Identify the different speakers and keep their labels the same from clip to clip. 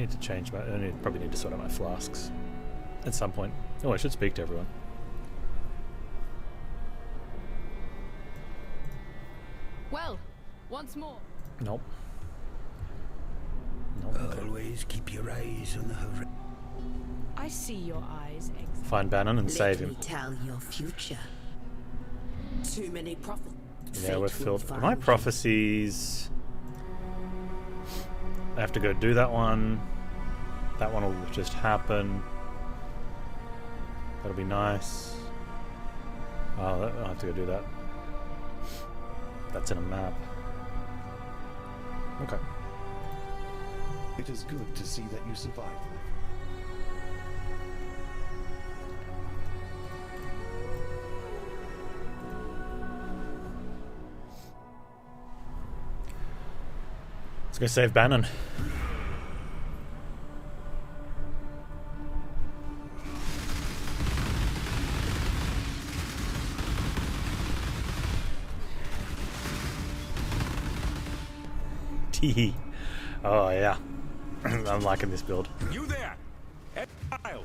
Speaker 1: need to change my... probably need to sort out my flasks at some point. Oh, I should speak to everyone.
Speaker 2: Well, once more.
Speaker 1: Nope.
Speaker 3: Always keep your eyes on the horizon.
Speaker 2: I see your eyes.
Speaker 1: Find Bannon and save him.
Speaker 4: Let me tell your future. Too many prophecies.
Speaker 1: Yeah, we're filled. My prophecies... I have to go do that one. That one will just happen. That'll be nice. Oh, I'll have to go do that. That's in a map. Okay.
Speaker 5: It is good to see that you survived.
Speaker 1: Let's go save Bannon. Tee. Oh yeah. I'm liking this build.
Speaker 6: You there! Exile!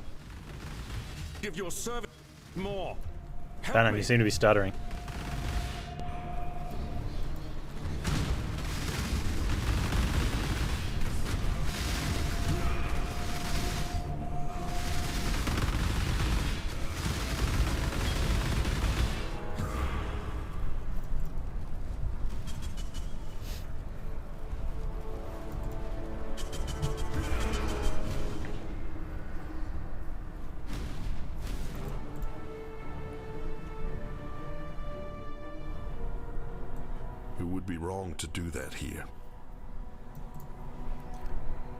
Speaker 6: Give your servant more. Help
Speaker 1: Bannon,
Speaker 6: me.
Speaker 1: you seem to be stuttering.
Speaker 5: It would be wrong to do that here.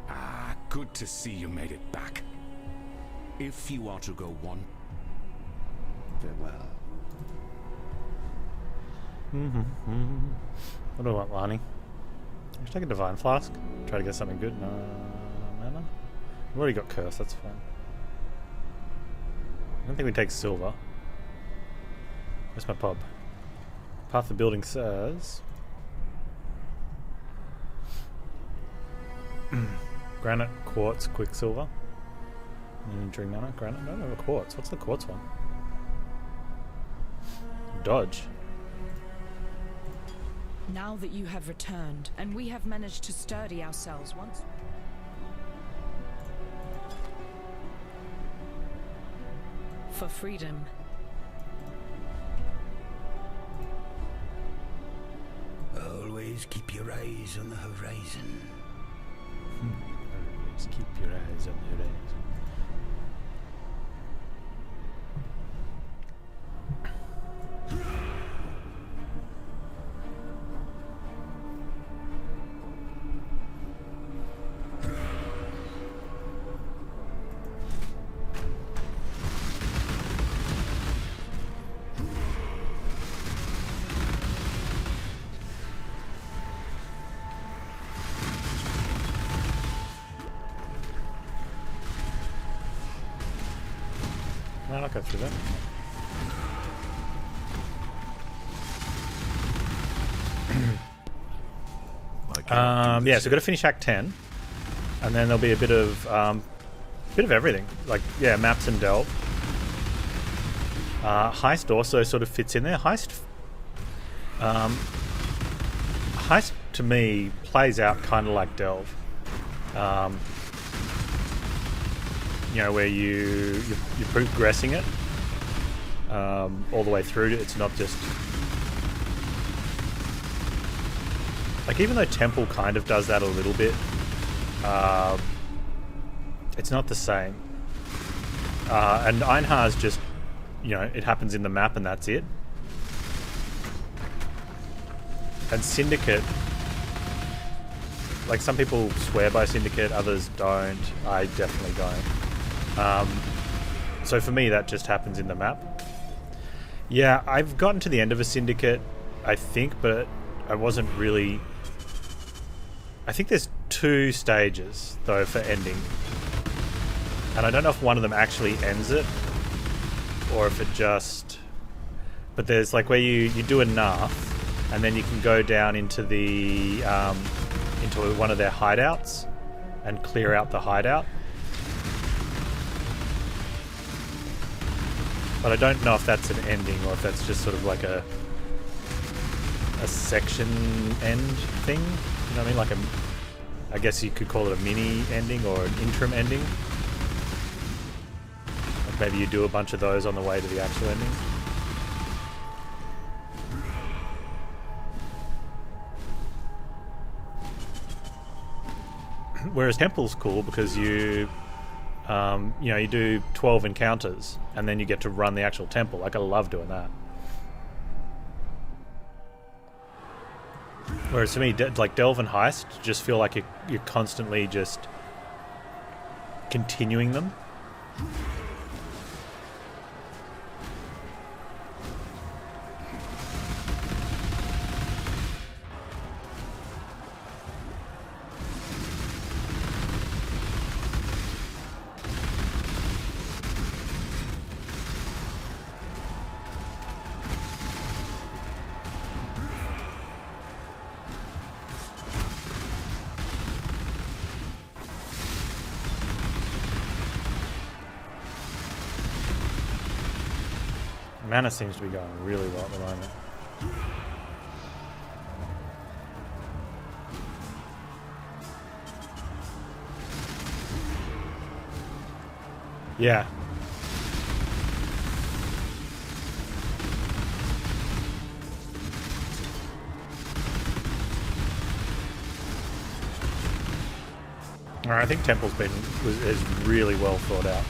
Speaker 6: Ah, good to see you made it back. If you are to go one...
Speaker 5: Farewell.
Speaker 1: What do I want, Lonnie? I should take a Divine Flask. Try to get something good. No mana. I've already got Curse, that's fine. I don't think we take silver. Where's my pub? Path of Building says... Granite, Quartz, Quicksilver. Drink mana, Granite. No, no, Quartz. What's the Quartz one? Dodge.
Speaker 2: Now that you have returned, and we have managed to sturdy ourselves once. For freedom.
Speaker 3: Always keep your eyes on the horizon.
Speaker 1: Always keep your eyes on the horizon. No, I'll go through that. Yeah, so we've got to finish Act 10, and then there'll be a bit of everything, like yeah, maps and delve. Heist also sort of fits in there. Heist to me plays out kind of like delve. You know, where you're progressing it all the way through. It's not just like, even though Temple kind of does that a little bit, it's not the same. And Einhar's just, you know, it happens in the map and that's it. And Syndicate, like, some people swear by Syndicate, others don't. I definitely don't. So for me, that just happens in the map. Yeah, I've gotten to the end of a Syndicate, I think, but I wasn't really... I think there's 2 stages, though, for ending. And I don't know if one of them actually ends it, or if it just... But there's, like, where you do enough, and then you can go down into the... into one of their hideouts, and clear out the hideout. But I don't know if that's an ending or if that's just sort of like a section end thing. You know what I mean? Like I guess you could call it a mini ending or an interim ending. Like maybe you do a bunch of those on the way to the actual ending. Whereas Temple's cool because you do 12 encounters and then you get to run the actual temple. Like I love doing that. Whereas to me, like Delve and Heist just feel like you're constantly just continuing them. Mana seems to be going really well at the moment. Yeah. I think Temple's is really well thought out.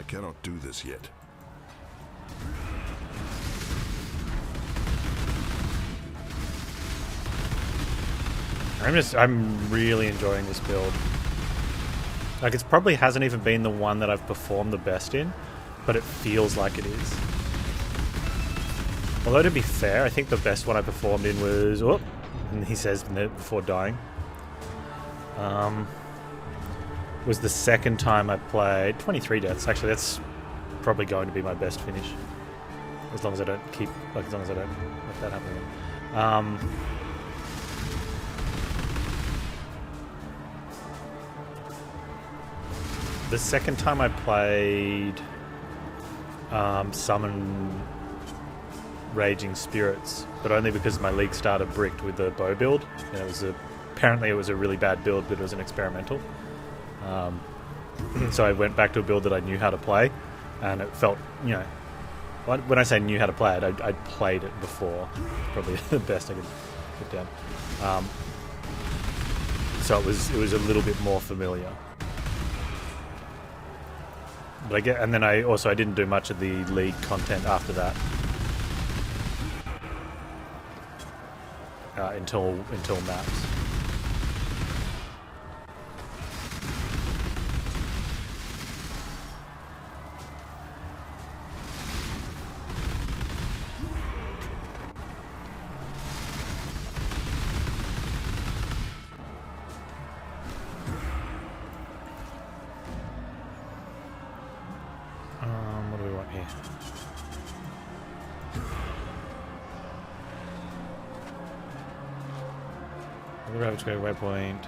Speaker 7: Cannot do this yet.
Speaker 1: I'm really enjoying this build. Like it probably hasn't even been the one that I've performed the best in, but it feels like it is. Although to be fair, I think the best one I performed in was, oh, and he says before dying, was the second time I played 23 deaths. Actually, that's probably going to be my best finish, as long as I don't as long as I don't let that happen. The second time I played Summon Raging Spirits, but only because my league starter bricked with the bow build. And apparently it was a really bad build, but it was an experimental. So I went back to a build that I knew how to play, and it felt, when I say knew how to play it, I'd played it before. Probably the best I could put down. So it was a little bit more familiar. But and then I didn't do much of the league content after that. Until maps. What do we want here? The ravage go waypoint.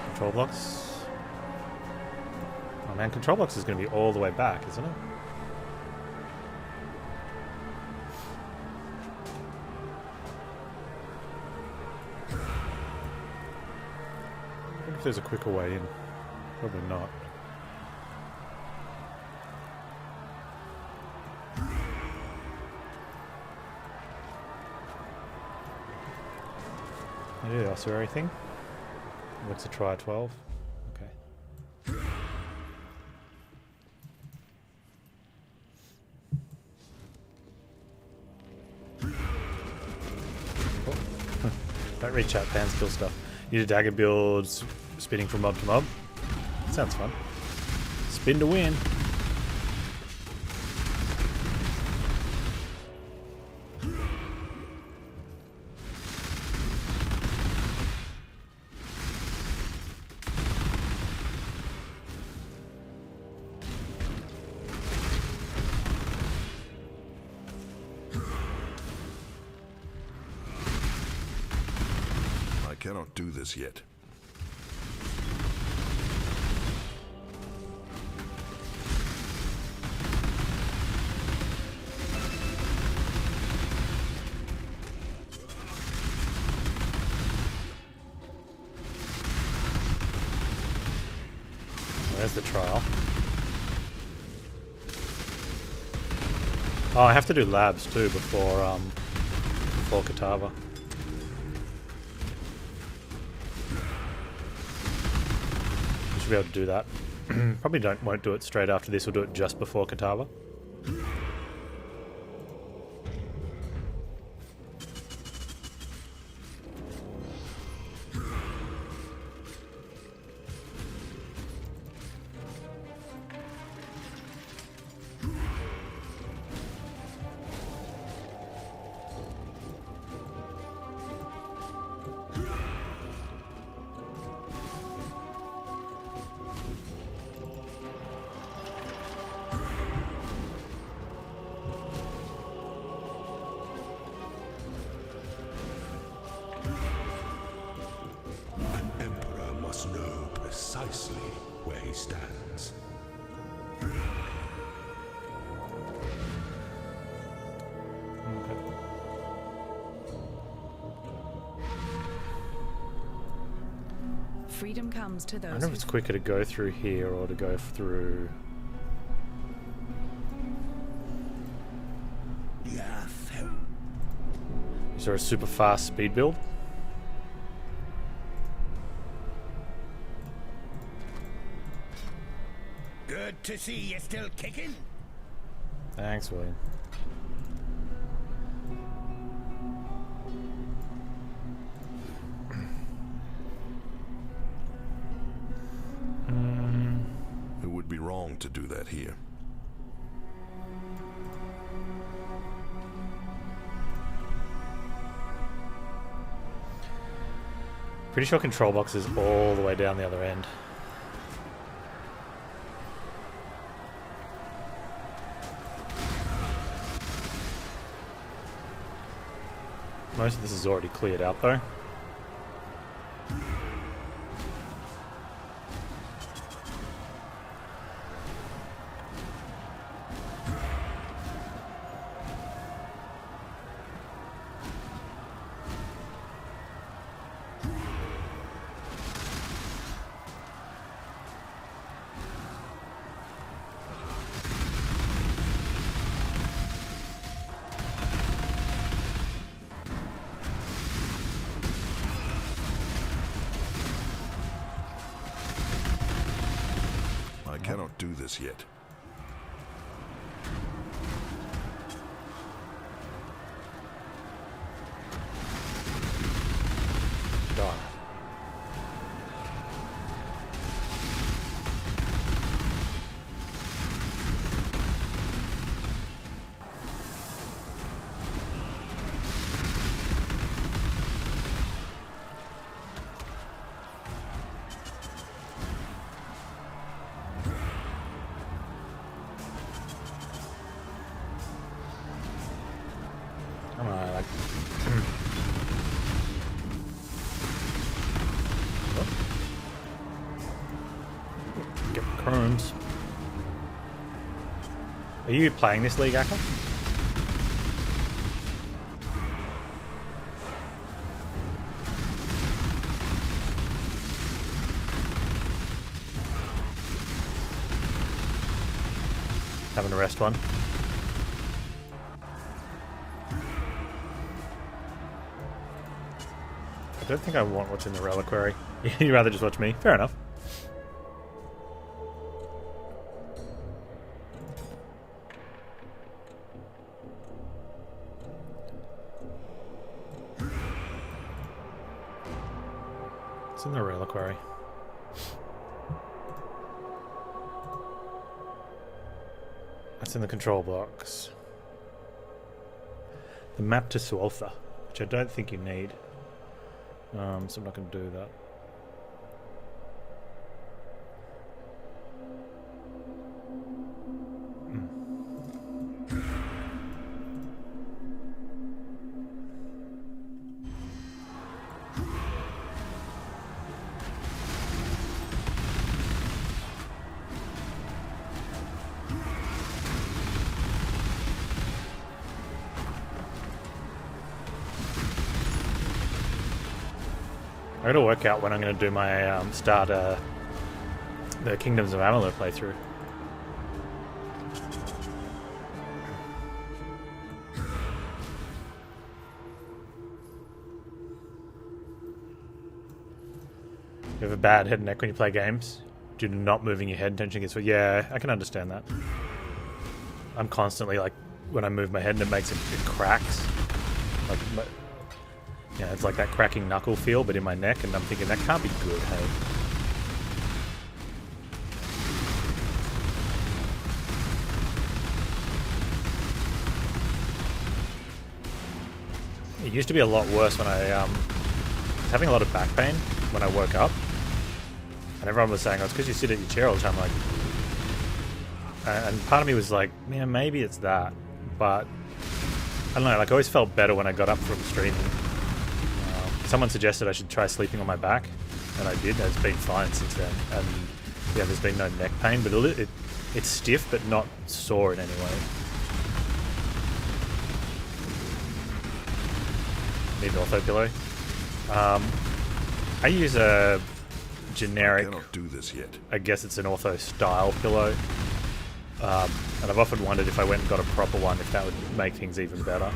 Speaker 1: Control blocks. Oh man, control blocks is going to be all the way back, isn't it? I wonder if there's a quicker way in. Probably not. Yeah, ossuary thing. Looks a try 12. Okay. Oh. Don't reach out, Panz, kill stuff. Need a dagger build, spinning from mob to mob. Sounds fun. Spin to win.
Speaker 7: cannot do this yet.
Speaker 1: There's the trial. Oh, I have to do labs too before Katava. Should be able to do that. Probably won't do it straight after this. We'll do it just before Katava.
Speaker 3: Know precisely where he stands.
Speaker 2: Freedom comes to those.
Speaker 1: I wonder if it's quicker to go through here or to go through.
Speaker 3: Yeah,
Speaker 1: Is there a super fast speed build?
Speaker 3: good to see you still kicking.
Speaker 1: Thanks, William.
Speaker 7: It would be wrong to do that here.
Speaker 1: Pretty sure control box is all the way down the other end. Most of this is already cleared out though.
Speaker 7: I cannot do this yet.
Speaker 1: Darn. Come on, like... Get chromes. Are you playing this league, Akka? Having to rest one. I don't think I want what's in the reliquary. You'd rather just watch me? Fair enough. It's in the reliquary. That's in the control box. The map to Suoltha, which I don't think you need. So I'm not going to do that. I gotta work out when I'm gonna do my start the Kingdoms of Amalur playthrough. You have a bad head and neck when you play games due to not moving your head. Tension gets. Yeah, I can understand that. I'm constantly like, when I move my head and it cracks. Like, yeah, it's like that cracking knuckle feel, but in my neck, and I'm thinking that can't be good. Hey. It used to be a lot worse when I was having a lot of back pain when I woke up. And everyone was saying, oh, it's because you sit at your chair all the time. Like, and part of me was like, yeah, maybe it's that. But, I don't know, like, I always felt better when I got up from streaming. Someone suggested I should try sleeping on my back, and I did. It's been fine since then. And, yeah, there's been no neck pain, but it's stiff, but not sore in any way. Need an ortho pillow. I use a generic,
Speaker 7: I cannot do this yet.
Speaker 1: I guess it's an ortho style pillow, and I've often wondered if I went and got a proper one, if that would make things even better.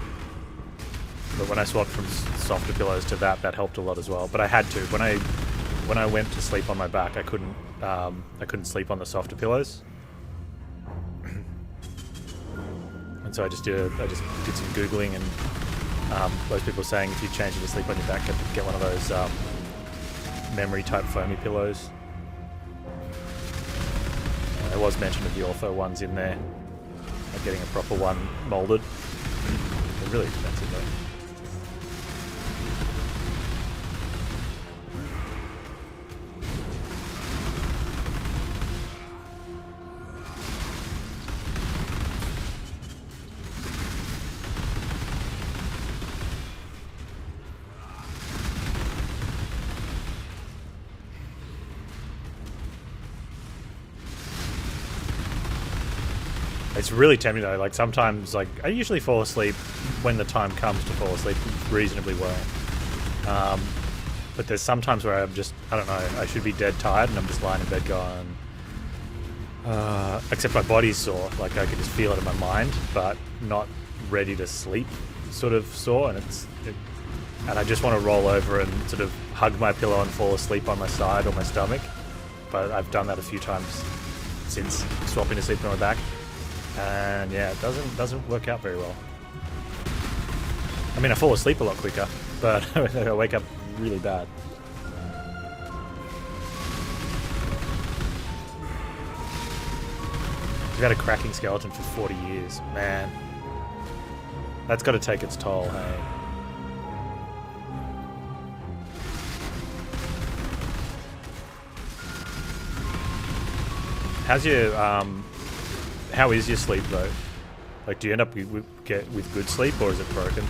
Speaker 1: But when I swapped from softer pillows to that helped a lot as well. But I had to when I went to sleep on my back, I couldn't sleep on the softer pillows, and so I just did some googling, and most people were saying if you change it to sleep on your back, get one of those memory type foamy pillows. There was mention of the ortho ones in there, like getting a proper one molded. They're really expensive though. It's really tempting though, like sometimes, like, I usually fall asleep when the time comes to fall asleep reasonably well. But there's sometimes where I'm just, I don't know, I should be dead tired and I'm just lying in bed going, except my body's sore, like I can just feel it in my mind, but not ready to sleep sort of sore, and and I just want to roll over and sort of hug my pillow and fall asleep on my side or my stomach. But I've done that a few times since swapping to sleep on my back. And yeah, it doesn't work out very well. I mean, I fall asleep a lot quicker, but I wake up really bad. I've had a cracking skeleton for 40 years. Man, that's got to take its toll, hey? How's your, how is your sleep though? Like, do you end up with good sleep, or is it broken?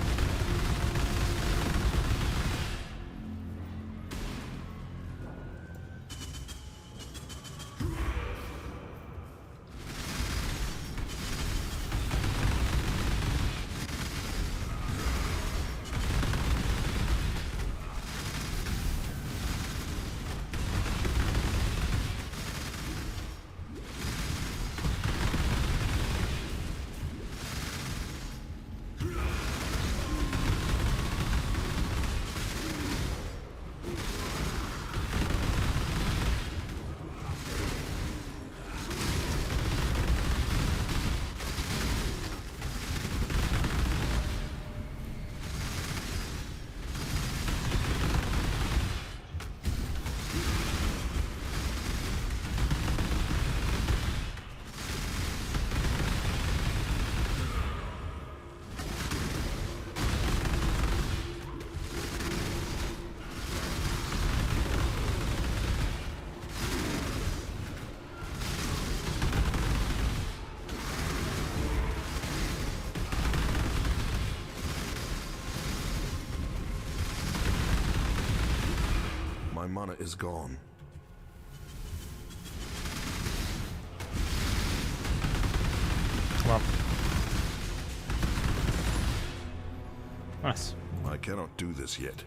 Speaker 7: My mana is gone.
Speaker 1: Come on. Nice.
Speaker 7: I cannot do this yet.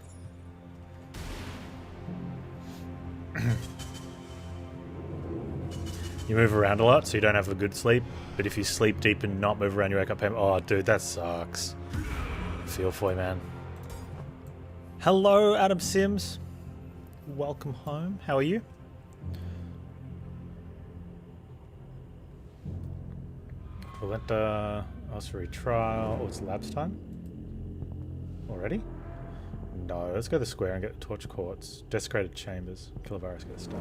Speaker 1: You move around a lot, so you don't have a good sleep. But if you sleep deep and not move around, you wake up home. Oh, dude, that sucks. Feel for you, man. Hello, Adam Sims. Welcome home. How are you? Polenta, Ossuary Trial. Oh, it's labs time? Already? No, let's go to the square and get Torch Courts. Desecrated Chambers. Kill a virus, get a star.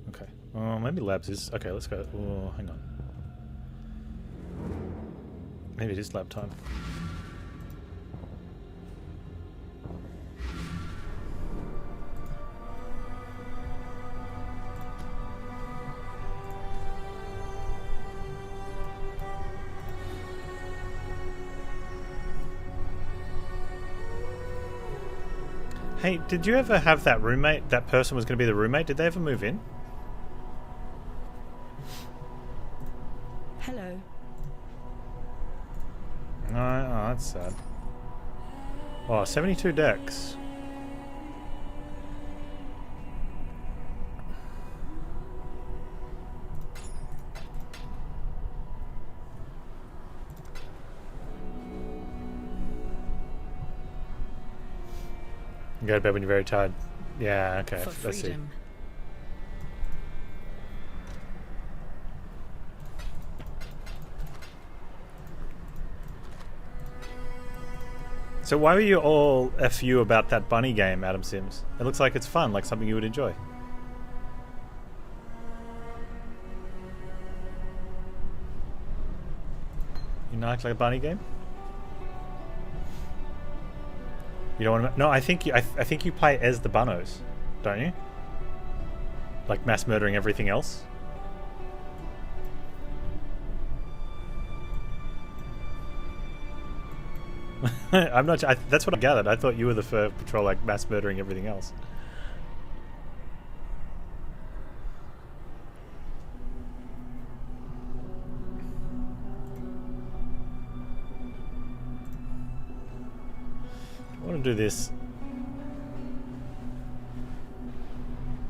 Speaker 1: Okay. Oh, maybe labs is... Okay, let's go. Oh, hang on. Maybe it is lab time. Hey, did you ever have that roommate? That person was going to be the roommate? Did they ever move in?
Speaker 2: Hello.
Speaker 1: No, oh, that's sad. Oh, 72 decks. You go to bed when you're very tired. Yeah, okay.
Speaker 2: For
Speaker 1: Let's see.
Speaker 2: freedom.
Speaker 1: So why were you all FU about that bunny game, Adam Sims? It looks like it's fun, like something you would enjoy. You not like a bunny game? You don't want to? No, I think you. I think you play as the bunnos, don't you? Like mass murdering everything else. I'm not. That's what I gathered. I thought you were the fur patrol, like mass murdering everything else. I want to do this.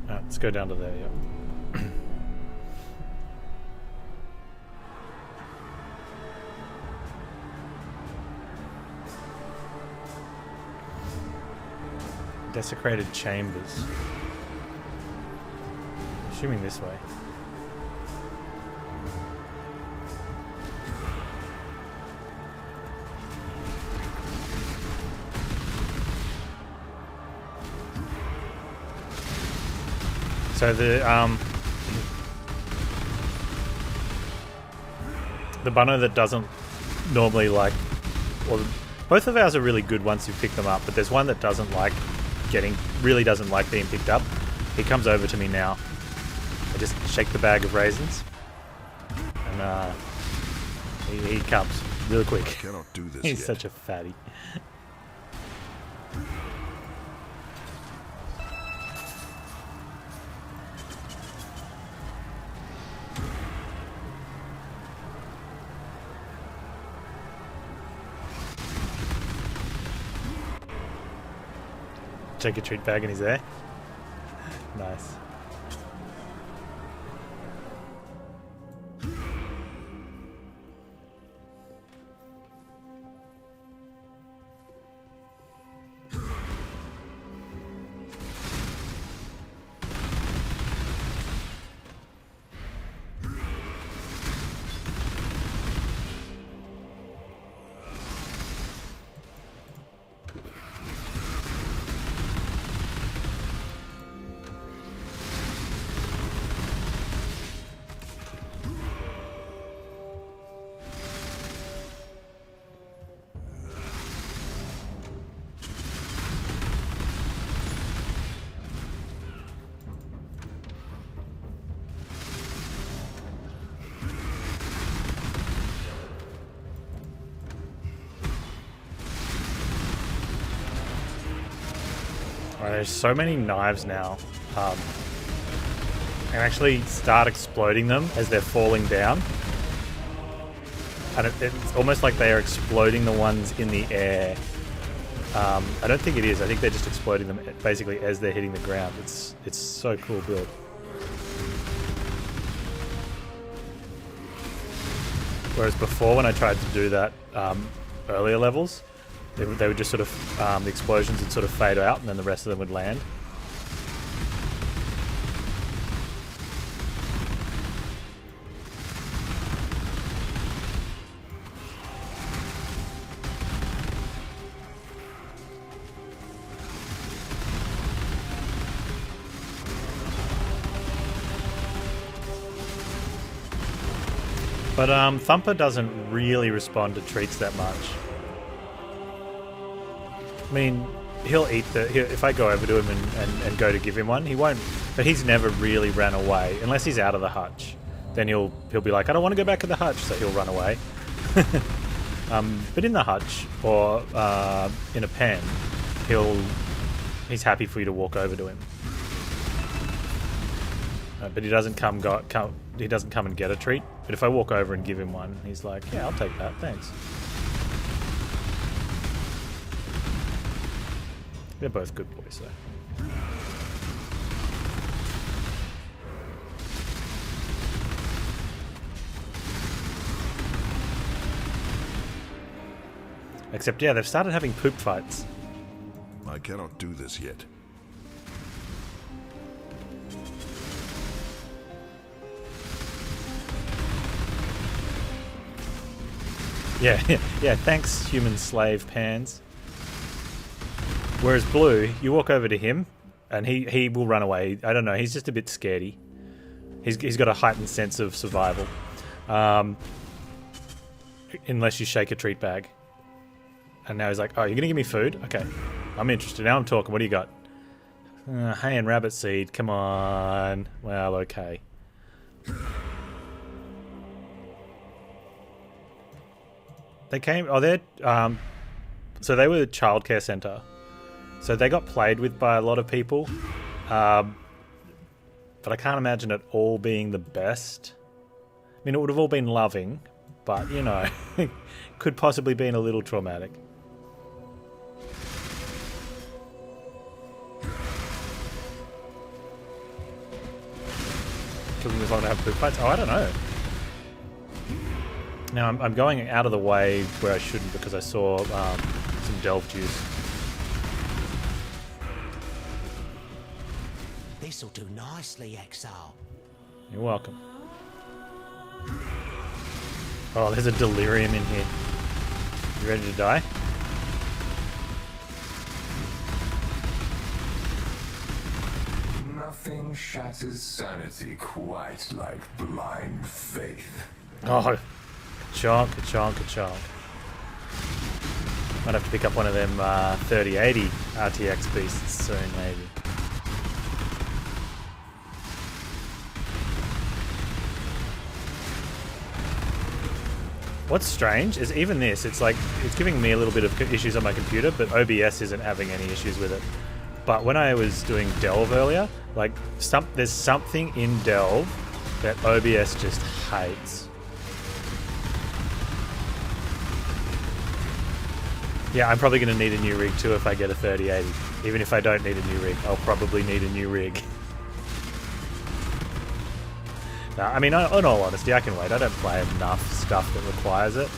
Speaker 1: Let's go down to there. Yeah. Desecrated Chambers. Assuming this way. So the bunno that doesn't normally like, well, both of ours are really good once you pick them up, but there's one that doesn't like really doesn't like being picked up. He comes over to me now. I just shake the bag of raisins, and he comes real quick.
Speaker 7: I cannot do this
Speaker 1: He's
Speaker 7: yet.
Speaker 1: such a fatty. Take a treat bag and he's there. Nice. There's so many knives now. I can actually start exploding them as they're falling down. And it's almost like they are exploding the ones in the air I don't think it is. I think they're just exploding them basically as they're hitting the ground. It's so cool build. Whereas before, when I tried to do that earlier levels, they would just sort of the explosions would sort of fade out, and then the rest of them would land. But Thumper doesn't really respond to treats that much. I mean, he'll eat if I go over to him and go to give him one, he won't. But he's never really ran away unless he's out of the hutch. Then he'll be like, I don't want to go back to the hutch, so he'll run away. But in the hutch or in a pen, he's happy for you to walk over to him. But he doesn't he doesn't come and get a treat. But if I walk over and give him one, he's like, yeah, I'll take that, thanks. They're both good boys, though. Except, yeah, they've started having poop fights.
Speaker 7: I cannot do this yet. Yeah, thanks, human slave Panz. Whereas Blue, you walk over to him, and he will run away. I don't know, he's just a bit scaredy. He's got a heightened sense of survival. Unless you shake a treat bag. And now he's like, oh, you're going to give me food? Okay, I'm interested. Now I'm talking. What do you got? Hay and rabbit seed. Come on. Well, okay. They came... Oh, they're... so they were a childcare centre. So they got played with by a lot of people. But I can't imagine it all being the best. I mean, it would have all been loving. But, you know, could possibly been a little traumatic. Took them as long to have food fights? Oh, I don't know. Now, I'm going out of the way where I shouldn't because I saw some delve juice.
Speaker 3: This'll do nicely, Exile.
Speaker 1: You're welcome. Oh, there's a delirium in here. You ready to die?
Speaker 8: Nothing shatters sanity quite like blind faith.
Speaker 1: Oh, chonk, chonk, chonk. Might have to pick up one of them 3080 RTX beasts soon, maybe. What's strange is even this, it's like, it's giving me a little bit of issues on my computer, but OBS isn't having any issues with it. But when I was doing Delve earlier, like, there's something in Delve that OBS just hates. Yeah, I'm probably going to need a new rig too if I get a 3080. Even if I don't need a new rig, I'll probably need a new rig. No, I mean, in all honesty, I can wait. I don't play enough stuff that requires it.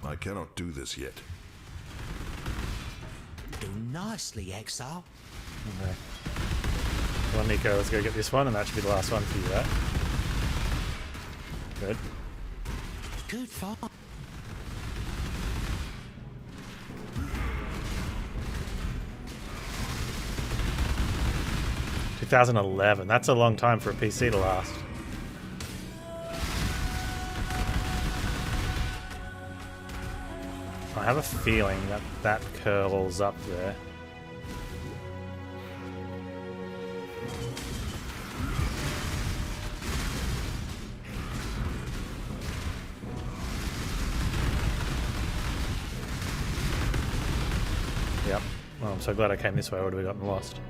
Speaker 7: I cannot do this yet.
Speaker 3: Do nicely, Exile.
Speaker 1: Okay. Well, Nico, let's go get this one, and that should be the last one for you, right? Good.
Speaker 3: Good fight.
Speaker 1: 2011. That's a long time for a PC to last. I have a feeling that that curls up there. Yep. Well, I'm so glad I came this way. I would have gotten lost.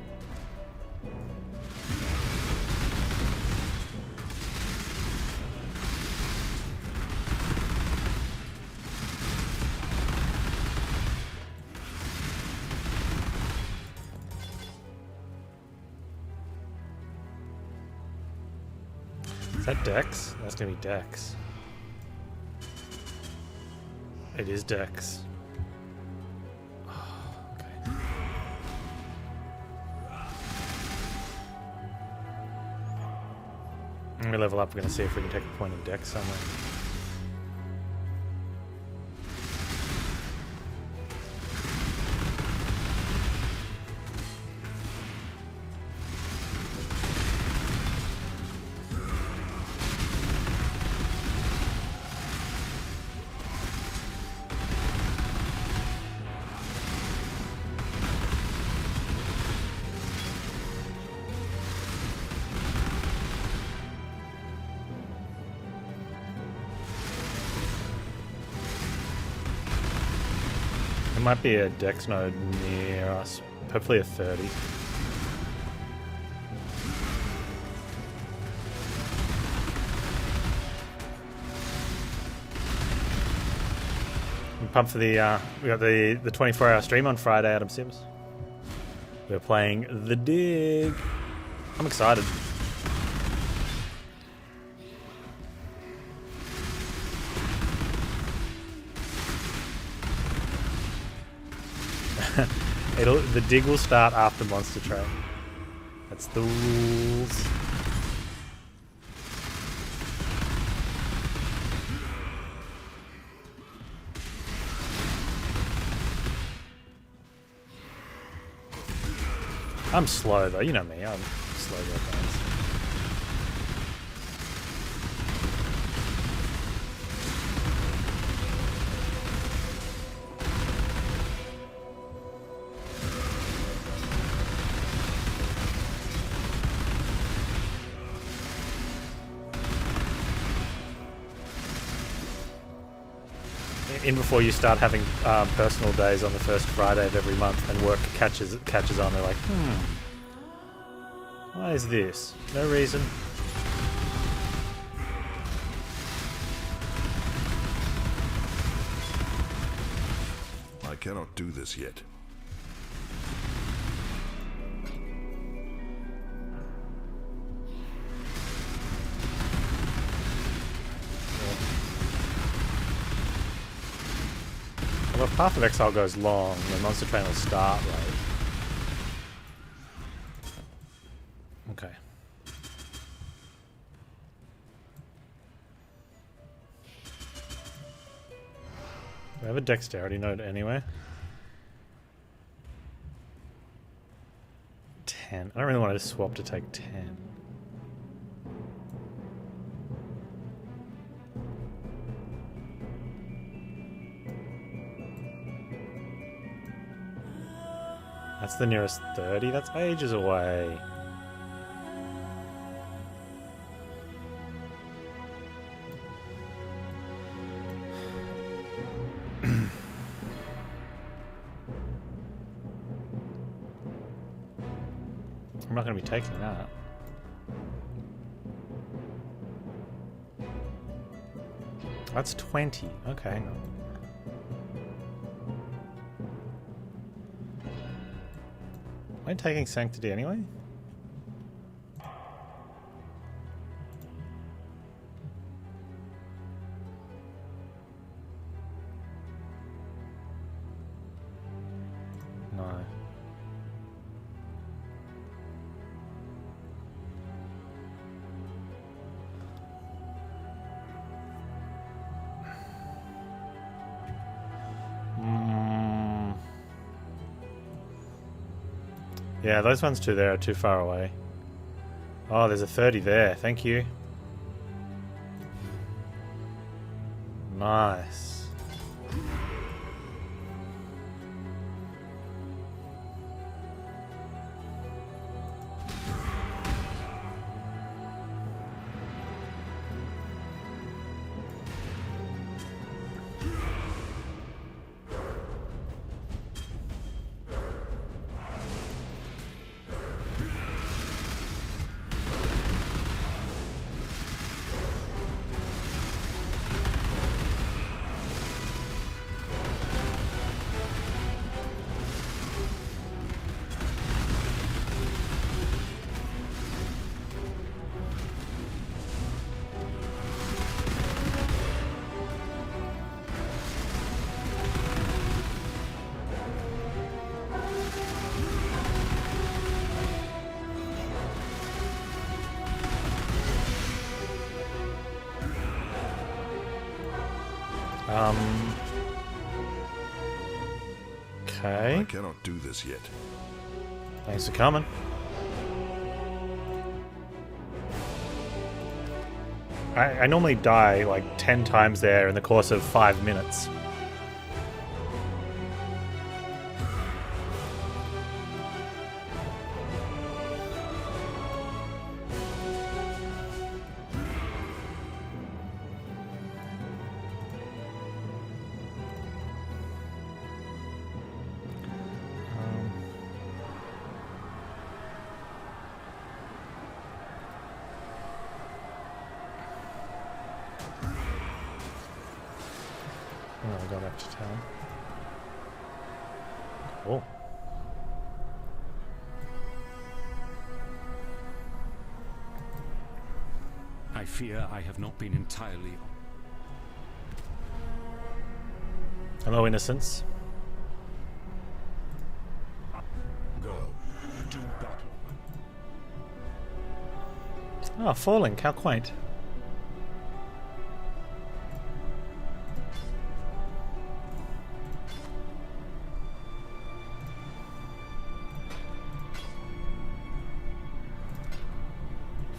Speaker 1: Is that Dex? That's gonna be Dex. It is Dex. When we level up, we're going to see if we can take a point of Dex somewhere. There might be a Dex node near us. Hopefully a 30. I'm pumped for the we got the 24-hour stream on Friday, Adam Sims. We're playing The Dig. I'm excited. The dig will start after Monster Train. That's the rules. I'm slow though, you know me, I'm slow guys. In before you start having personal days on the first Friday of every month and work catches on, they're like, why is this? No reason.
Speaker 9: I cannot do this yet.
Speaker 1: Well, if Path of Exile goes long, the Monster Train will start late. Okay. Do I have a dexterity node anywhere? 10. I don't really want to swap to take 10. That's the nearest 30. That's ages away. I'm not going to be taking that. That's 20. Okay, hang on. Am I taking Sanctity anyway? No. Yeah, those ones too there are too far away. Oh, there's a 30 there. Thank you. Nice. Okay.
Speaker 9: I cannot do this yet.
Speaker 1: Thanks for coming. I normally die like 10 times there in the course of 5 minutes. I'll go back to town. Cool.
Speaker 6: I fear I have not been entirely...
Speaker 1: Hello, innocents.
Speaker 3: Go. Do battle.
Speaker 1: Oh, falling. How quaint.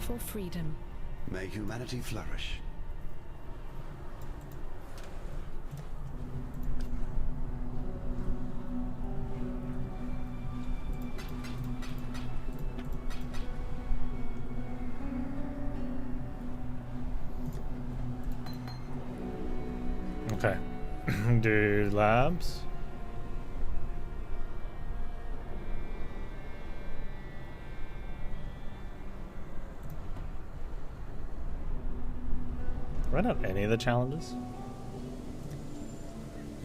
Speaker 2: For freedom.
Speaker 3: May humanity flourish.
Speaker 1: Okay. Do labs. Run out any of the challenges?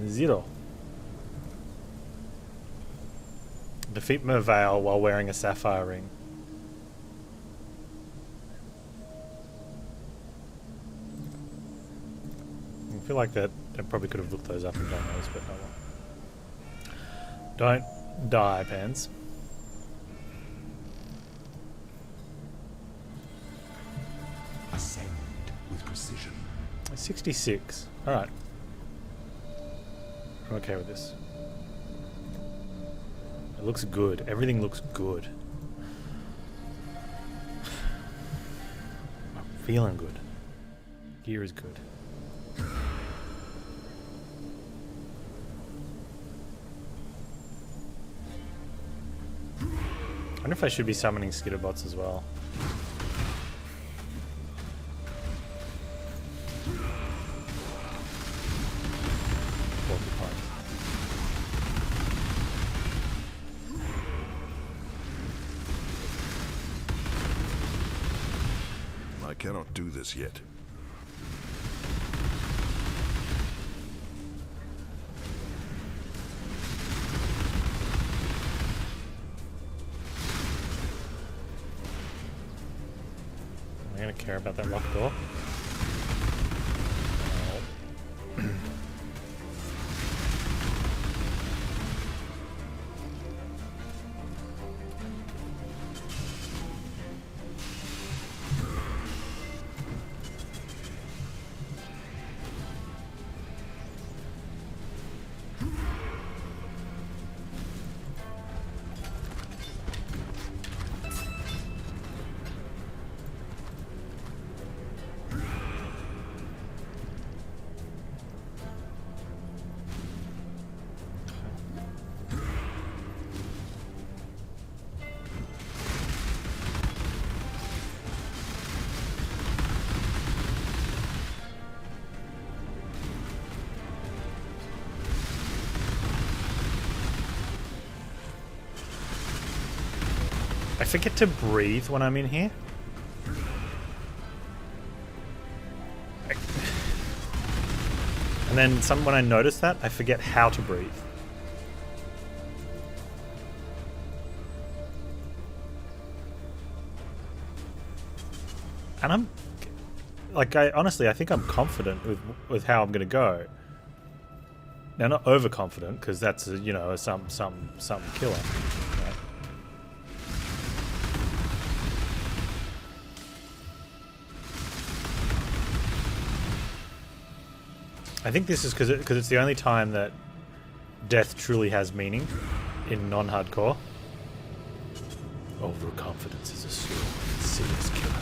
Speaker 1: 0. Defeat Mervale while wearing a sapphire ring. I feel like that I probably could have looked those up and done those, but no one. Don't die, Panz.
Speaker 6: Ascend with precision.
Speaker 1: 66. Alright. I'm okay with this. It looks good. Everything looks good. I'm feeling good. Gear is good. I wonder if I should be summoning skitterbots as well. Porcupines.
Speaker 9: I cannot do this yet.
Speaker 1: Am I going to care about that locked door? forget to breathe when I'm in here. And then when I notice that, I forget how to breathe. And I'm like, I think I'm confident with how I'm gonna go. Now, not overconfident, because that's a, you know, some killer. Right? I think this is because it's the only time that death truly has meaning in non-hardcore. Overconfidence is a slow and serious killer.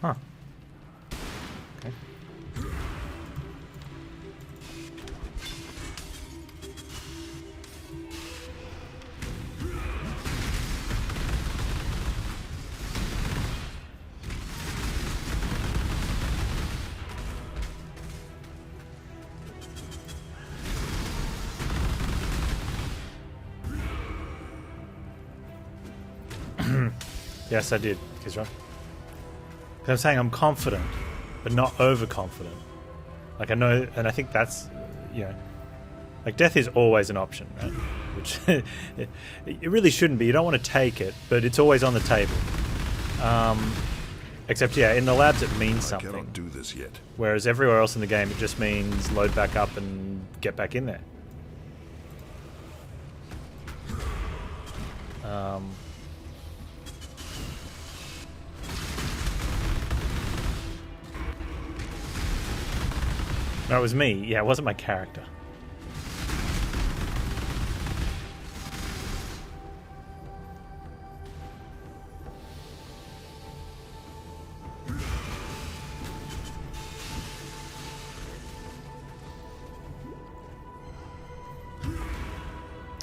Speaker 1: Huh. Okay. Yes, I did. He's right. I'm saying I'm confident, but not overconfident. Like, I know, and I think that's, you know, like, death is always an option, right? Which it really shouldn't be. You don't want to take it, but it's always on the table. Except, yeah, in the labs it means something.
Speaker 9: I cannot do this yet.
Speaker 1: Whereas everywhere else in the game it just means load back up and get back in there. No, it was me. Yeah, it wasn't my character.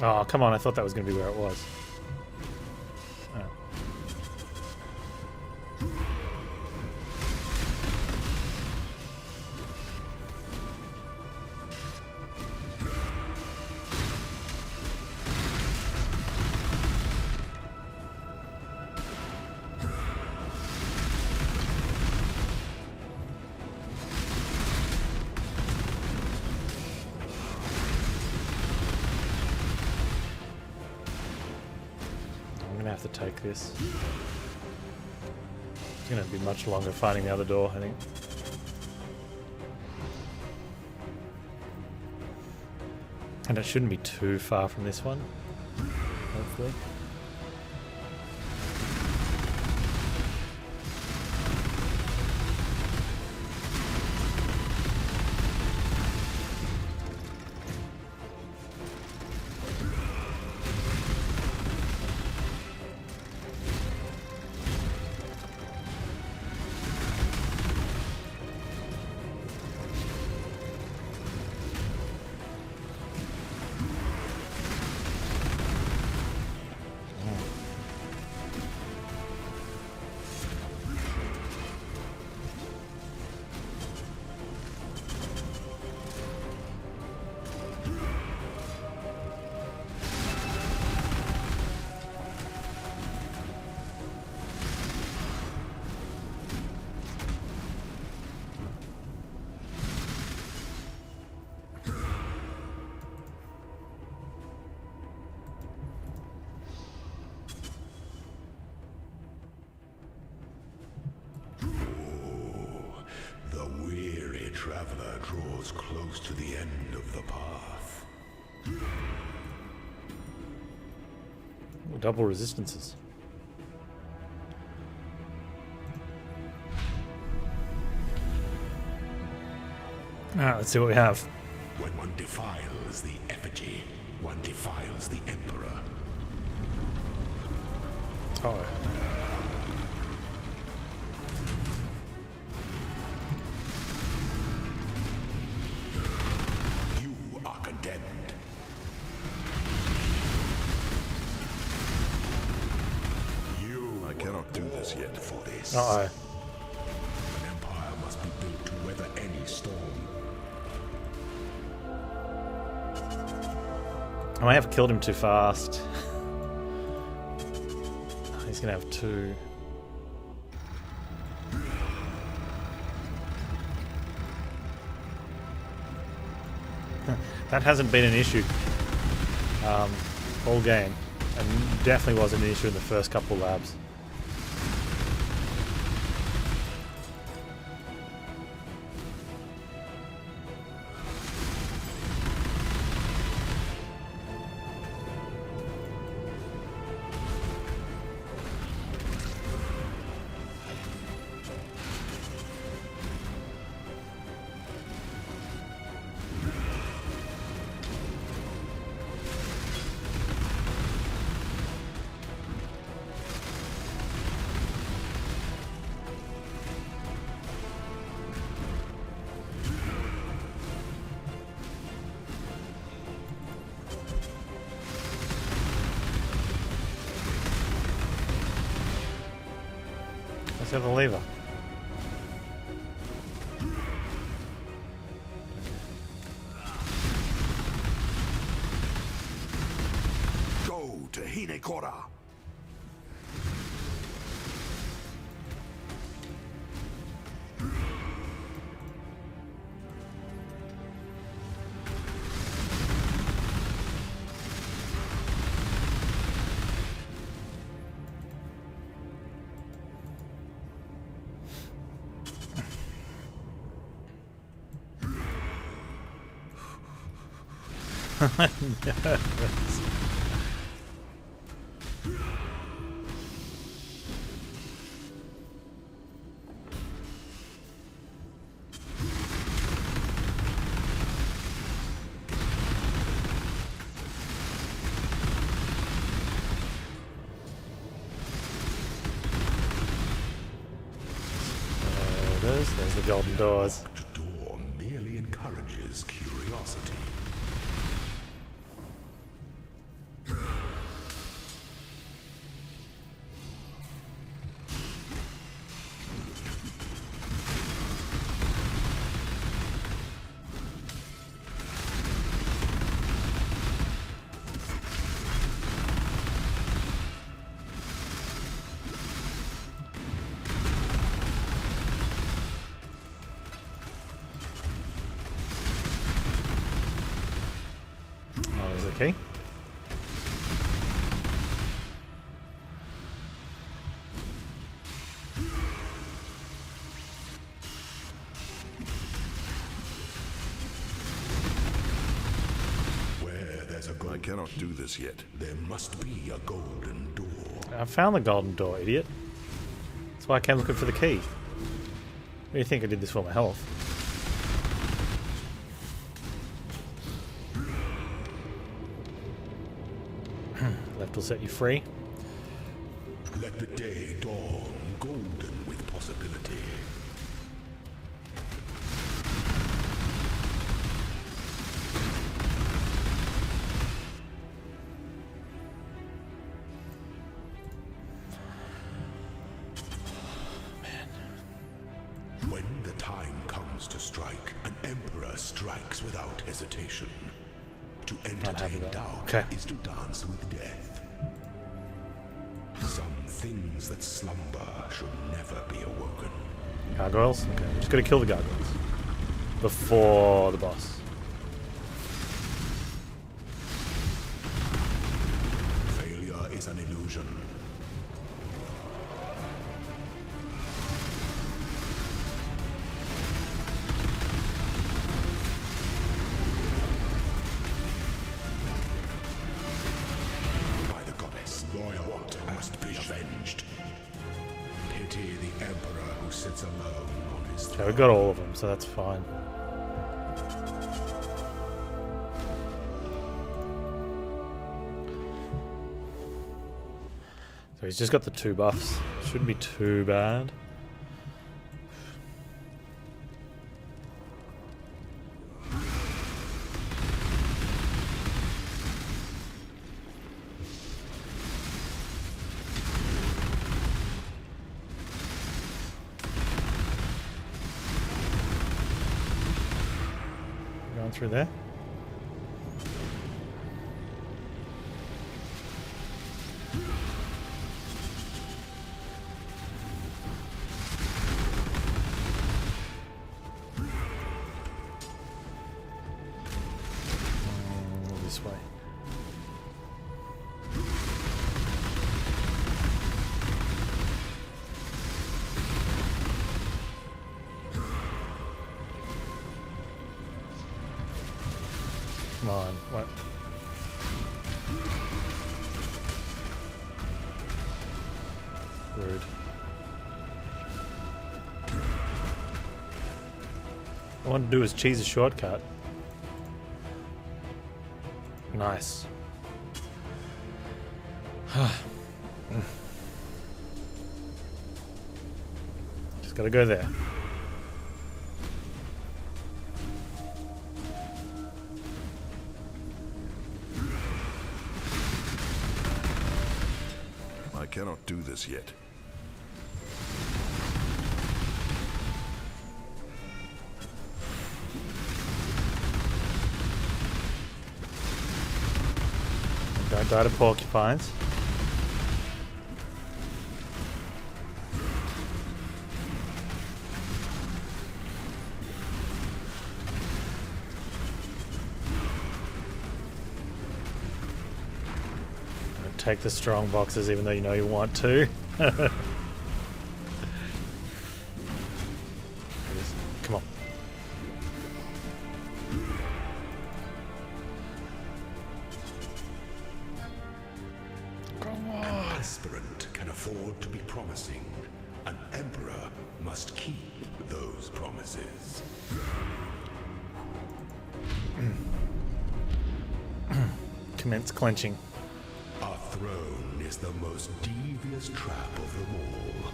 Speaker 1: Oh, come on. I thought that was going to be where it was. Oh. Have to take this. It's going to be much longer finding the other door, I think. And it shouldn't be too far from this one, hopefully.
Speaker 3: Traveler draws close to the end of the path.
Speaker 1: Double resistances. Alright, let's see what we have.
Speaker 3: When one defiles the effigy, one defiles the Emperor.
Speaker 1: Oh.
Speaker 3: You are condemned.
Speaker 1: Uh-oh.
Speaker 3: An empire must be built to weather any storm.
Speaker 1: I may have killed him too fast. He's gonna have 2. That hasn't been an issue all game, and definitely wasn't an issue in the first couple labs. Let's have the lever.
Speaker 9: Go to Hinekora.
Speaker 1: There's the golden doors.
Speaker 3: The door merely encourages curiosity.
Speaker 1: Okay.
Speaker 3: Where there's a
Speaker 9: I
Speaker 3: golden
Speaker 9: cannot
Speaker 3: key,
Speaker 9: do this yet.
Speaker 3: there must be a golden door.
Speaker 1: I found the golden door, idiot. That's why I came looking for the key. What do you think I did this for my health? Left will set you free.
Speaker 3: Let the day dawn golden with possibility. When the time comes to strike, an emperor strikes without hesitation. To entertain
Speaker 1: that.
Speaker 3: doubt
Speaker 1: Okay.
Speaker 3: is to dance with death. Some things that slumber should never be awoken.
Speaker 1: Gargoyles? Okay, I'm just gonna kill the gargoyles. Before the boss.
Speaker 3: Failure is an illusion. By the goddess, royal want must be avenged. Pity the emperor who sits alone on his
Speaker 1: Okay,
Speaker 3: throne.
Speaker 1: we got all of them, so that's fine. So he's just got the 2 buffs. Shouldn't be too bad.
Speaker 7: Going through there. This way. Come on, what? Rude. All I want to do is cheese a shortcut. Nice. Just gotta go there.
Speaker 9: I cannot do this yet.
Speaker 7: Don't die to porcupines. Don't take the strong boxes even though you know you want to. Come on.
Speaker 3: Aspirant can afford to be promising. An emperor must keep those promises.
Speaker 7: Commence clenching.
Speaker 3: Our throne is the most devious trap of them all.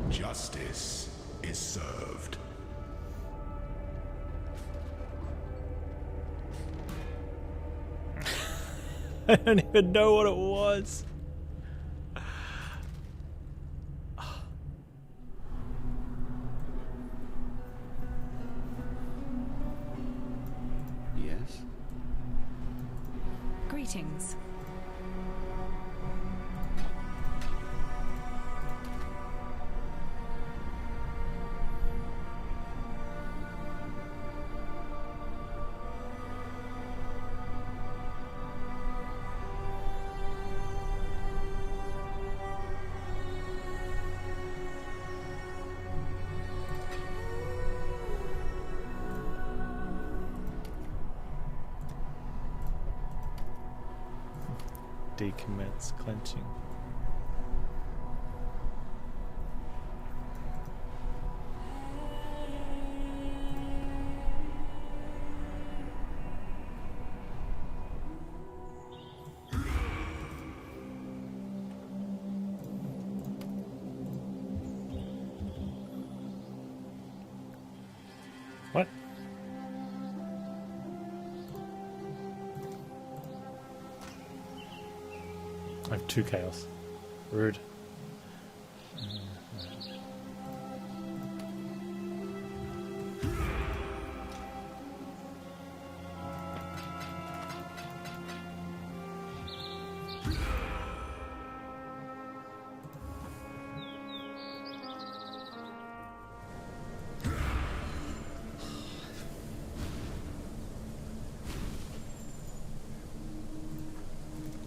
Speaker 3: Justice is served.
Speaker 7: I don't even know what it was.
Speaker 5: Yes?
Speaker 2: Greetings.
Speaker 7: Decommits clenching. What? I have 2 chaos. Rude.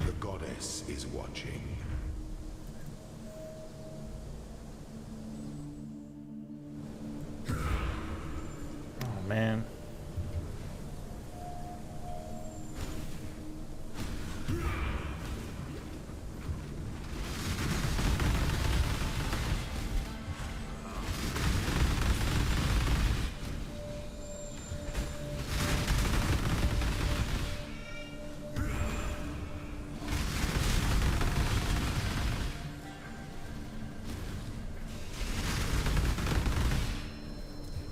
Speaker 3: The goddess is watching.
Speaker 7: Oh man.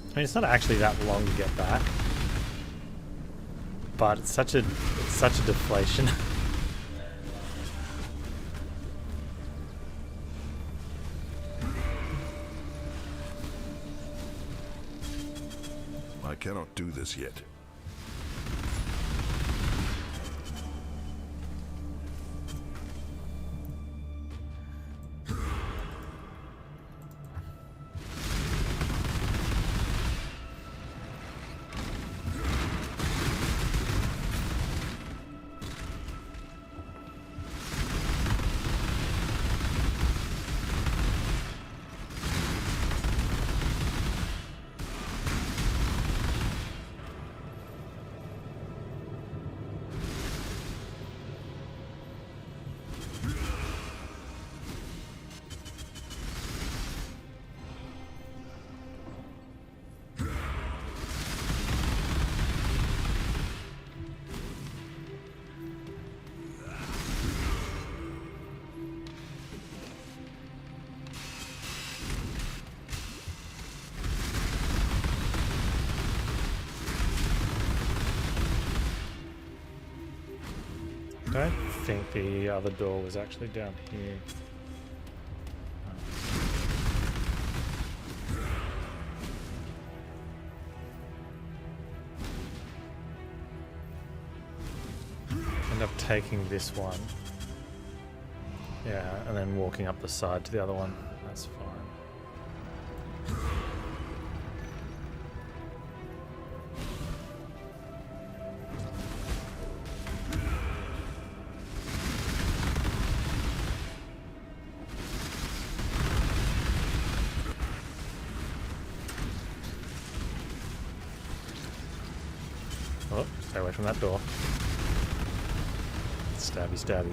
Speaker 7: I mean, it's not actually that long to get back, but it's such a deflation.
Speaker 9: cannot do this yet.
Speaker 1: I don't think the other door was actually down here. End up taking this one. Yeah, and then walking up the side to the other one. That's fine. Oh, stay away from that door. Stabby, stabby.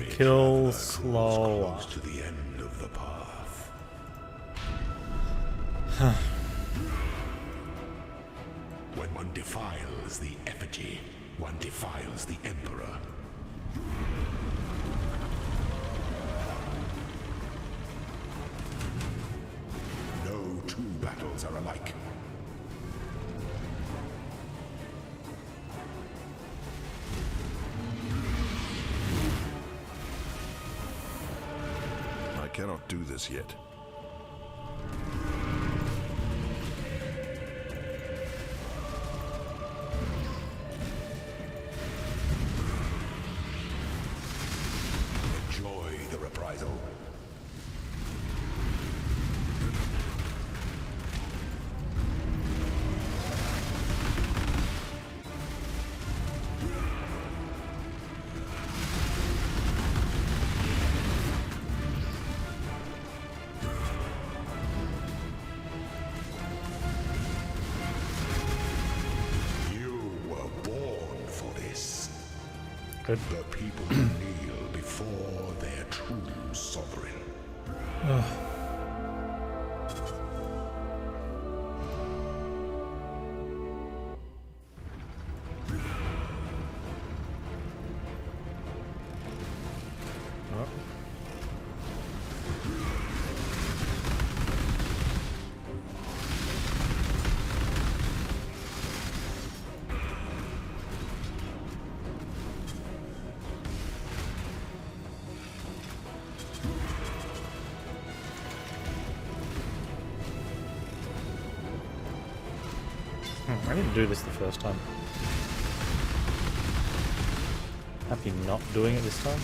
Speaker 1: Kill slower.
Speaker 3: Close to the end of the path. When one defiles the effigy, one defiles the Emperor. No two battles are alike.
Speaker 9: I cannot do this yet.
Speaker 3: Enjoy the reprisal.
Speaker 1: Good.
Speaker 3: The people kneel before their true sovereign.
Speaker 1: I didn't do this the first time. Happy not doing it this time.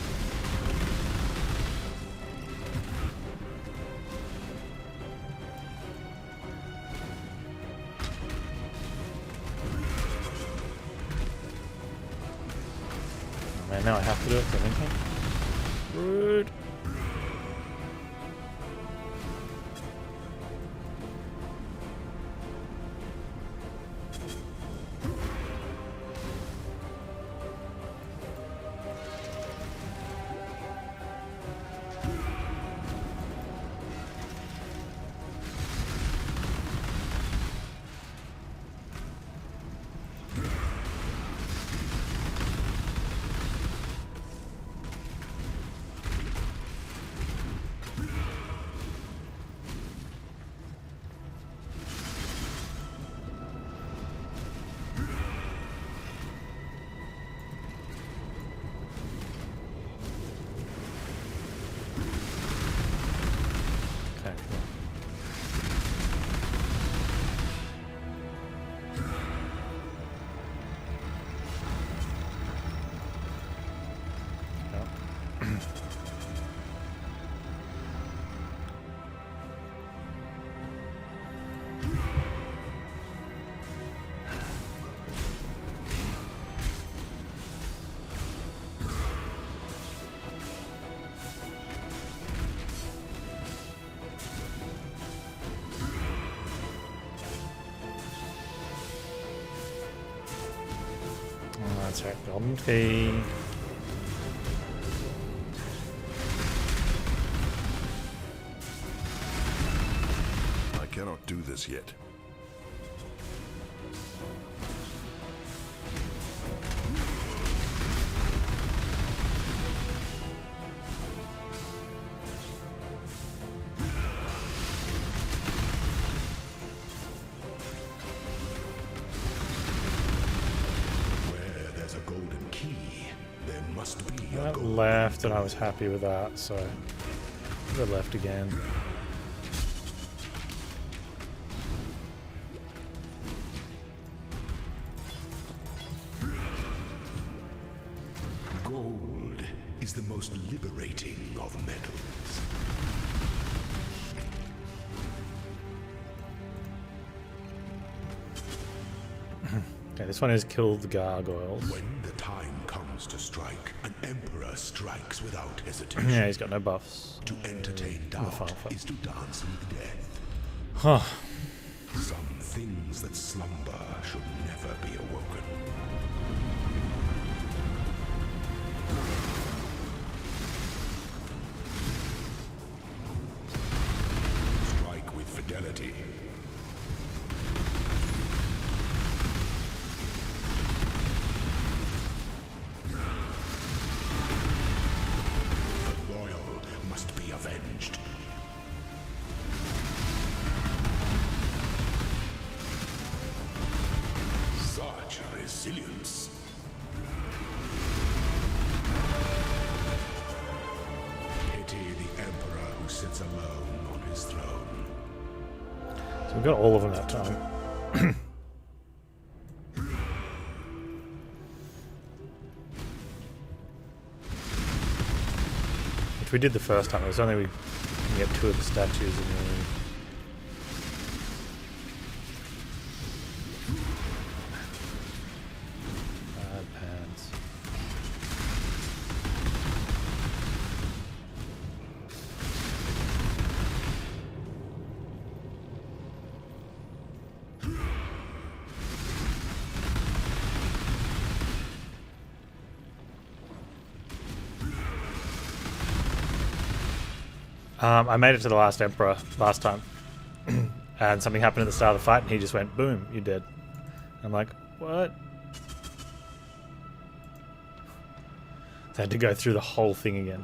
Speaker 1: Oh man, now I have to do it, I think. Rude.
Speaker 7: check golden key.
Speaker 9: I cannot do this yet.
Speaker 3: Where there's a golden key, there must be a
Speaker 7: That
Speaker 3: golden
Speaker 7: left, and I was happy with that, so I go left again.
Speaker 3: Gold is the most liberating of metals.
Speaker 7: Okay, this one is kill the gargoyles.
Speaker 3: When the time comes to strike, an emperor strikes without hesitation.
Speaker 7: Yeah, he's got no buffs.
Speaker 3: To entertain doubt
Speaker 7: Alfalfa.
Speaker 3: is to dance with death.
Speaker 7: Huh.
Speaker 3: Some things that slumber should never be awoken. Strike with fidelity. The loyal must be avenged. Such resilience. Pity the emperor who sits alone on his throne.
Speaker 7: So we got all of them that time. Which we did the first time. It was only we can get 2 of the statues in the Panz. I made it to the last Emperor last time, and something happened at the start of the fight, and he just went, boom, you're dead. I'm like, what? So I had to go through the whole thing again.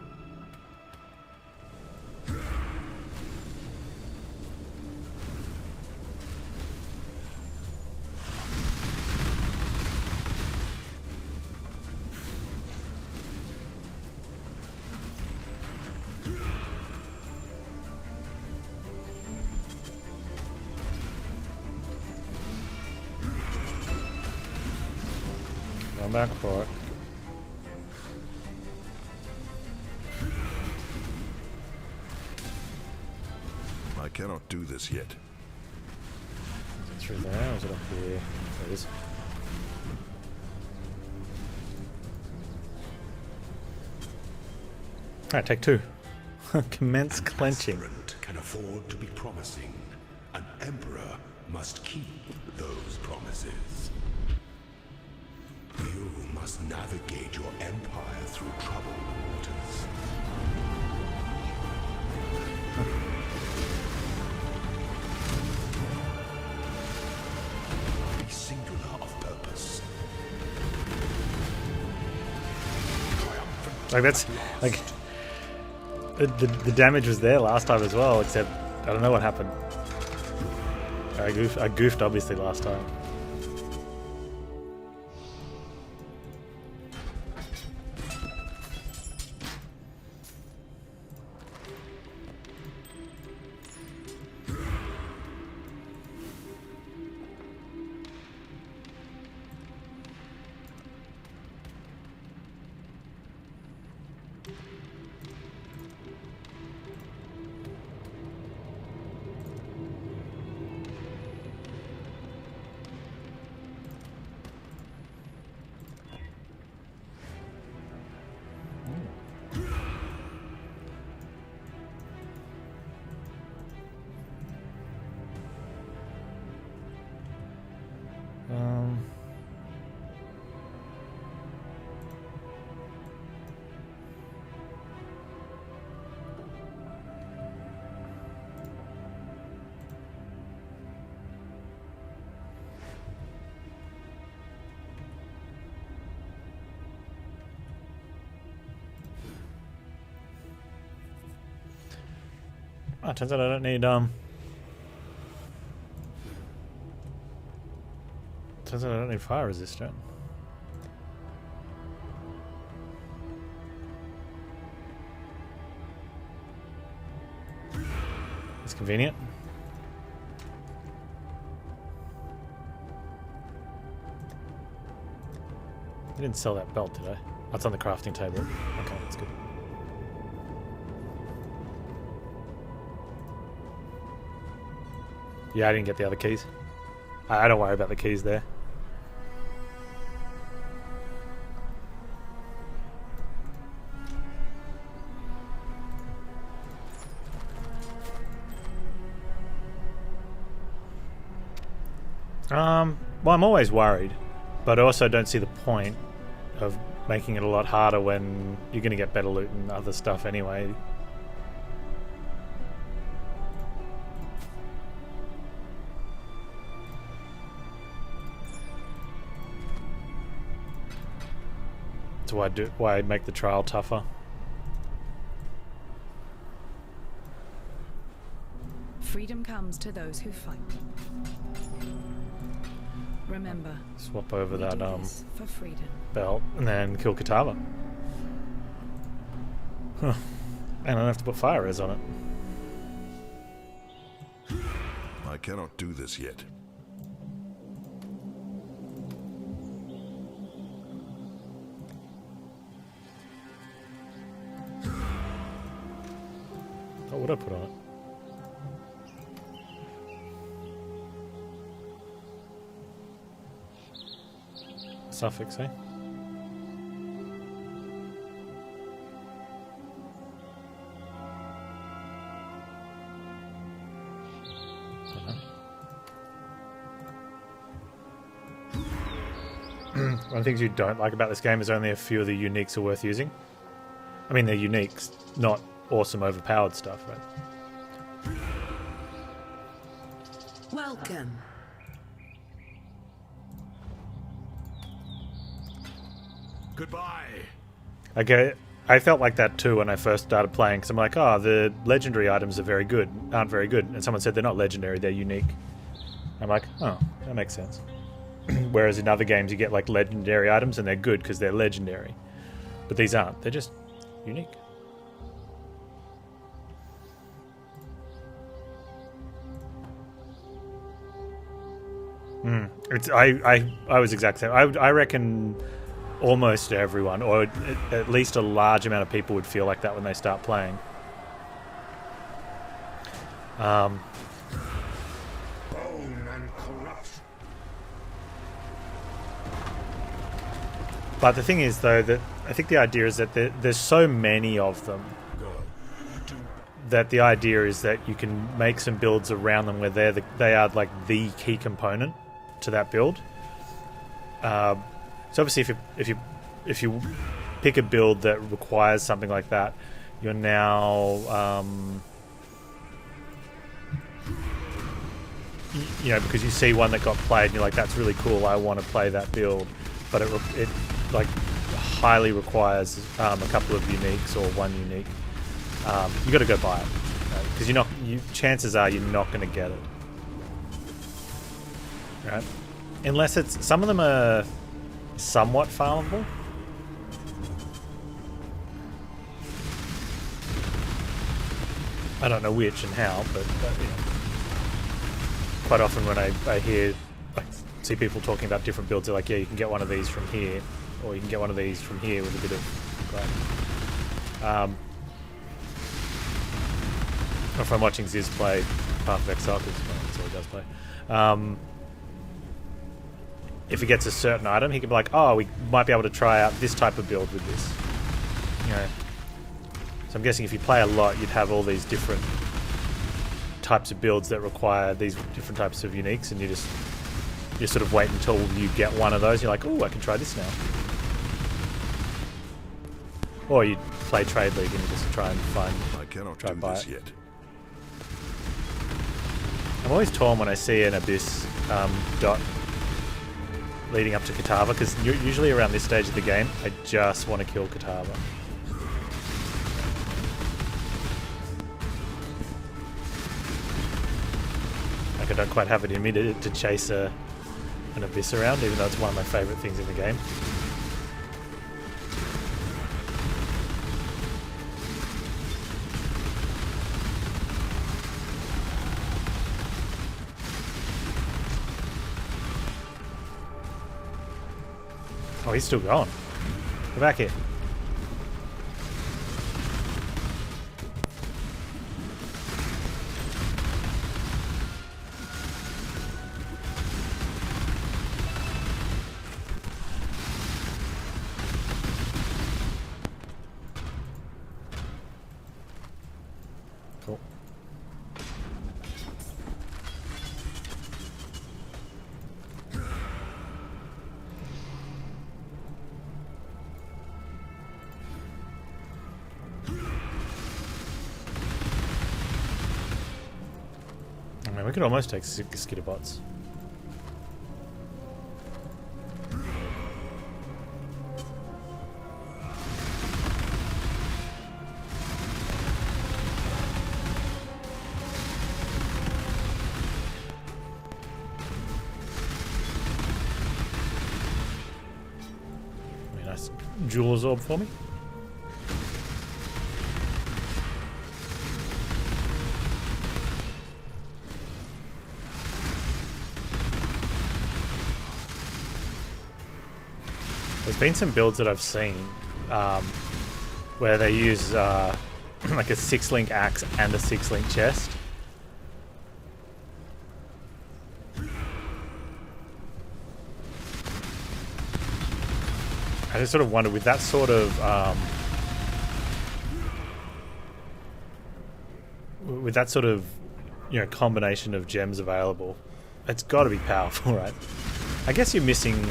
Speaker 7: Going back for it.
Speaker 9: I cannot do this yet.
Speaker 7: Is it through there or is it up here? There it is. Alright, take 2. Commence clenching.
Speaker 3: Aspirant can afford to be promising. An emperor must keep those promises. You must navigate your empire through troubled waters. Be singular of purpose.
Speaker 7: Like that's like the damage was there last time as well, except I don't know what happened. I goofed obviously last time.
Speaker 1: Oh, turns out I don't need turns out I don't need fire resistant. It's convenient. I didn't sell that belt, did I? That's on the crafting table. Okay, that's good. Yeah, I didn't get the other keys. I don't worry about the keys there. Well, I'm always worried, but I also don't see the point of making it a lot harder when you're going to get better loot and other stuff anyway. So why I'd make the trial tougher.
Speaker 2: Freedom comes to those who fight. Remember,
Speaker 1: Swap over
Speaker 2: we
Speaker 1: that
Speaker 2: do this for freedom.
Speaker 1: belt and then kill Kitava. Huh. And I don't have to put fire res on it.
Speaker 9: I cannot do this yet.
Speaker 1: What would I put on it? Suffix, eh? One of the things you don't like about this game is only a few of the uniques are worth using. I mean, they're uniques, not awesome overpowered stuff, right?
Speaker 4: Welcome.
Speaker 9: Goodbye.
Speaker 1: Okay, I felt like that too when I first started playing, because I'm like, oh, the legendary items are aren't very good. And someone said they're not legendary, they're unique. I'm like, oh, that makes sense. Whereas in other games you get like legendary items and they're good because they're legendary. But these aren't, they're just unique. I was exactly the same. I reckon almost everyone, or at least a large amount of people, would feel like that when they start playing.
Speaker 3: Bone and corrupt.
Speaker 1: But the thing is, though, that I think the idea is that there's so many of them that the idea is that you can make some builds around them where they are like the key component to that build. So obviously, if you pick a build that requires something like that, you're now you know, because you see one that got played and you're like, that's really cool, I want to play that build, but it like highly requires a couple of uniques or one unique. You got to go buy it because chances are you're not going to get it, right? Unless it's some of them are somewhat farmable. I don't know which and how, but you know, quite often when I hear, see people talking about different builds, they're like, yeah, you can get one of these from here, or you can get one of these from here with a bit of. If I'm watching Ziz play Path of Exile, because that's all he does play. If he gets a certain item, he can be like, oh, we might be able to try out this type of build with this. You know. So I'm guessing if you play a lot, you'd have all these different types of builds that require these different types of uniques, and you sort of wait until you get one of those. You're like, oh, I can try this now. Or you play Trade League and you just try and find.
Speaker 9: I cannot
Speaker 1: try
Speaker 9: do
Speaker 1: and buy
Speaker 9: this
Speaker 1: it.
Speaker 9: yet.
Speaker 1: I'm always torn when I see an Abyss dot leading up to Kitava, because usually around this stage of the game, I just want to kill Kitava. don't quite have it in me to chase an abyss around, even though it's one of my favourite things in the game. Oh, he's still going. Go back here. Cool. I mean, we could almost take skitterbots. Nice jewel's orb for me. There's been some builds that I've seen where they use like a 6-link axe and a 6-link chest. I just sort of wonder, with that sort of combination of gems available, it's got to be powerful, right? I guess you're missing.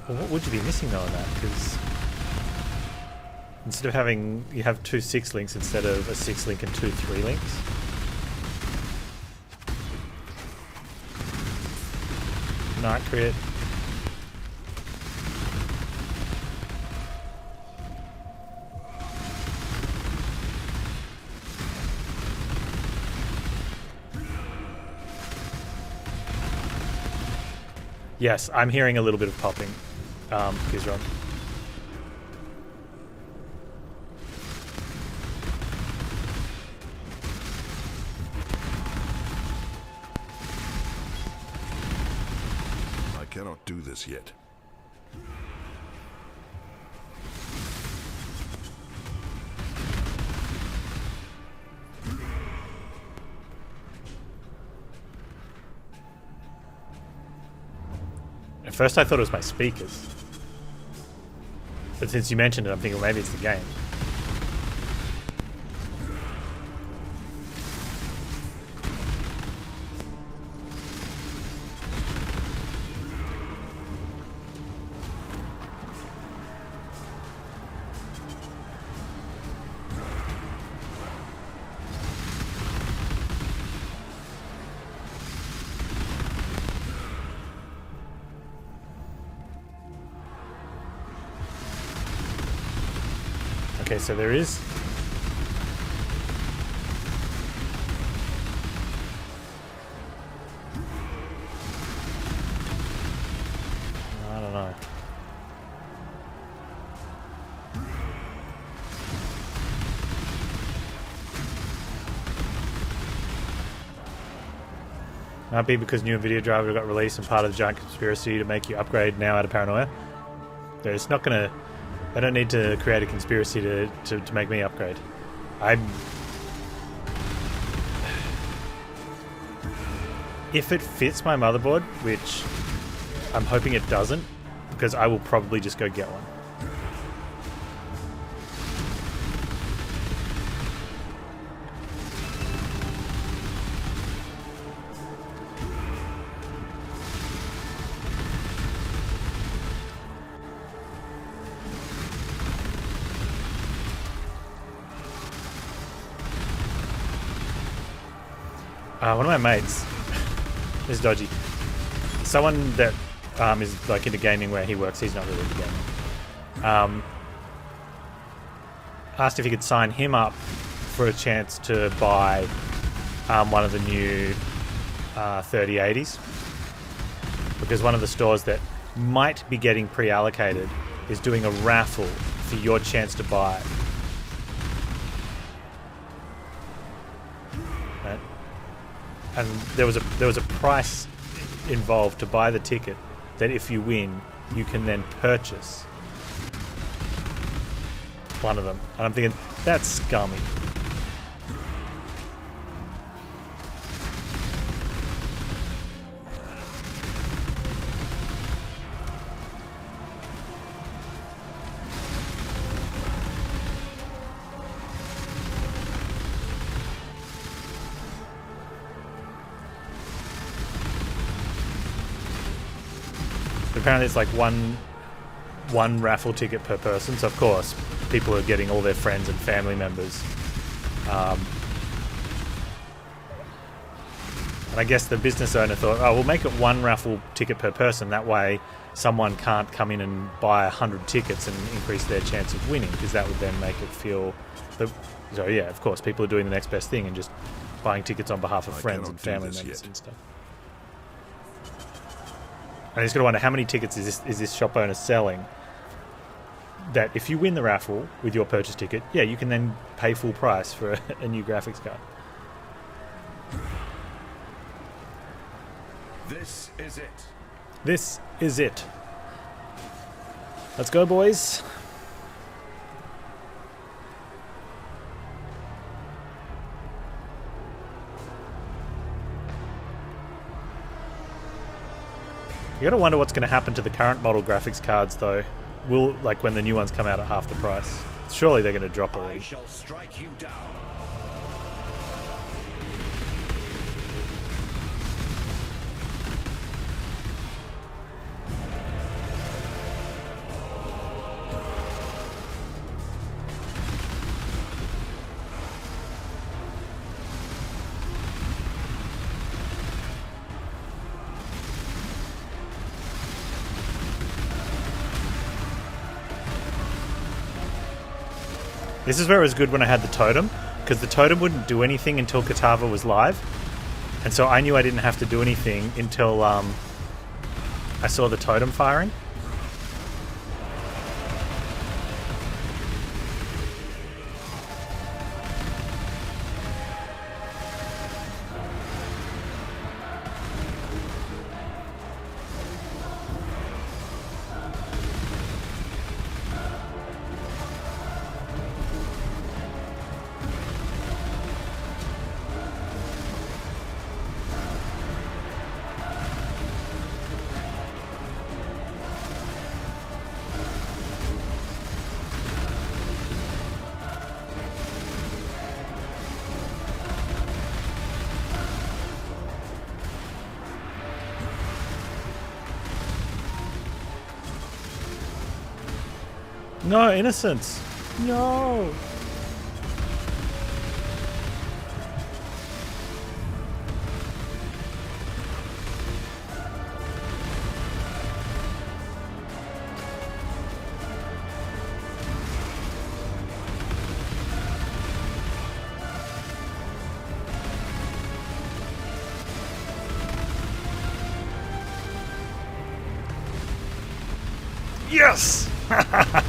Speaker 1: Well, what would you be missing though in that? Because instead of having, you have 2 6-links instead of a 6-link and 2 3-links. Night crit. Yes, I'm hearing a little bit of popping. Gizron.
Speaker 9: I cannot do this yet.
Speaker 1: At first I thought it was my speakers. But since you mentioned it, I'm thinking, well, maybe it's the game. Okay, so there is... I don't know. Might be because new NVIDIA driver got released and part of the giant conspiracy to make you upgrade now out of paranoia. It's not gonna... They don't need to create a conspiracy to make me upgrade. If it fits my motherboard, which I'm hoping it doesn't, because I will probably just go get one. One of my mates is dodgy. Someone that is like into gaming where he works, he's not really into gaming. Asked if he could sign him up for a chance to buy one of the new 3080s, because one of the stores that might be getting pre-allocated is doing a raffle for your chance to buy it. Right? And there was a price involved to buy the ticket that if you win, you can then purchase one of them. And I'm thinking, that's scummy. Apparently it's like one raffle ticket per person, so of course people are getting all their friends and family members. And I guess the business owner thought, oh, we'll make it one raffle ticket per person, that way someone can't come in and buy 100 tickets and increase their chance of winning, because that would then make it feel... So yeah, of course, people are doing the next best thing and just buying tickets on behalf of friends and family members and stuff. And he's got to wonder, how many tickets is this shop owner selling, that if you win the raffle with your purchase ticket, yeah, you can then pay full price for a new graphics card.
Speaker 3: This is it.
Speaker 1: This is it. Let's go, boys. You gotta wonder what's gonna happen to the current model graphics cards, though. Will, like, when the new ones come out at half the price? Surely they're gonna drop already.
Speaker 3: I shall strike you down.
Speaker 1: This is where it was good when I had the totem, because the totem wouldn't do anything until Katava was live, and so I knew I didn't have to do anything until I saw the totem firing. No, innocence. No. Yes!
Speaker 9: I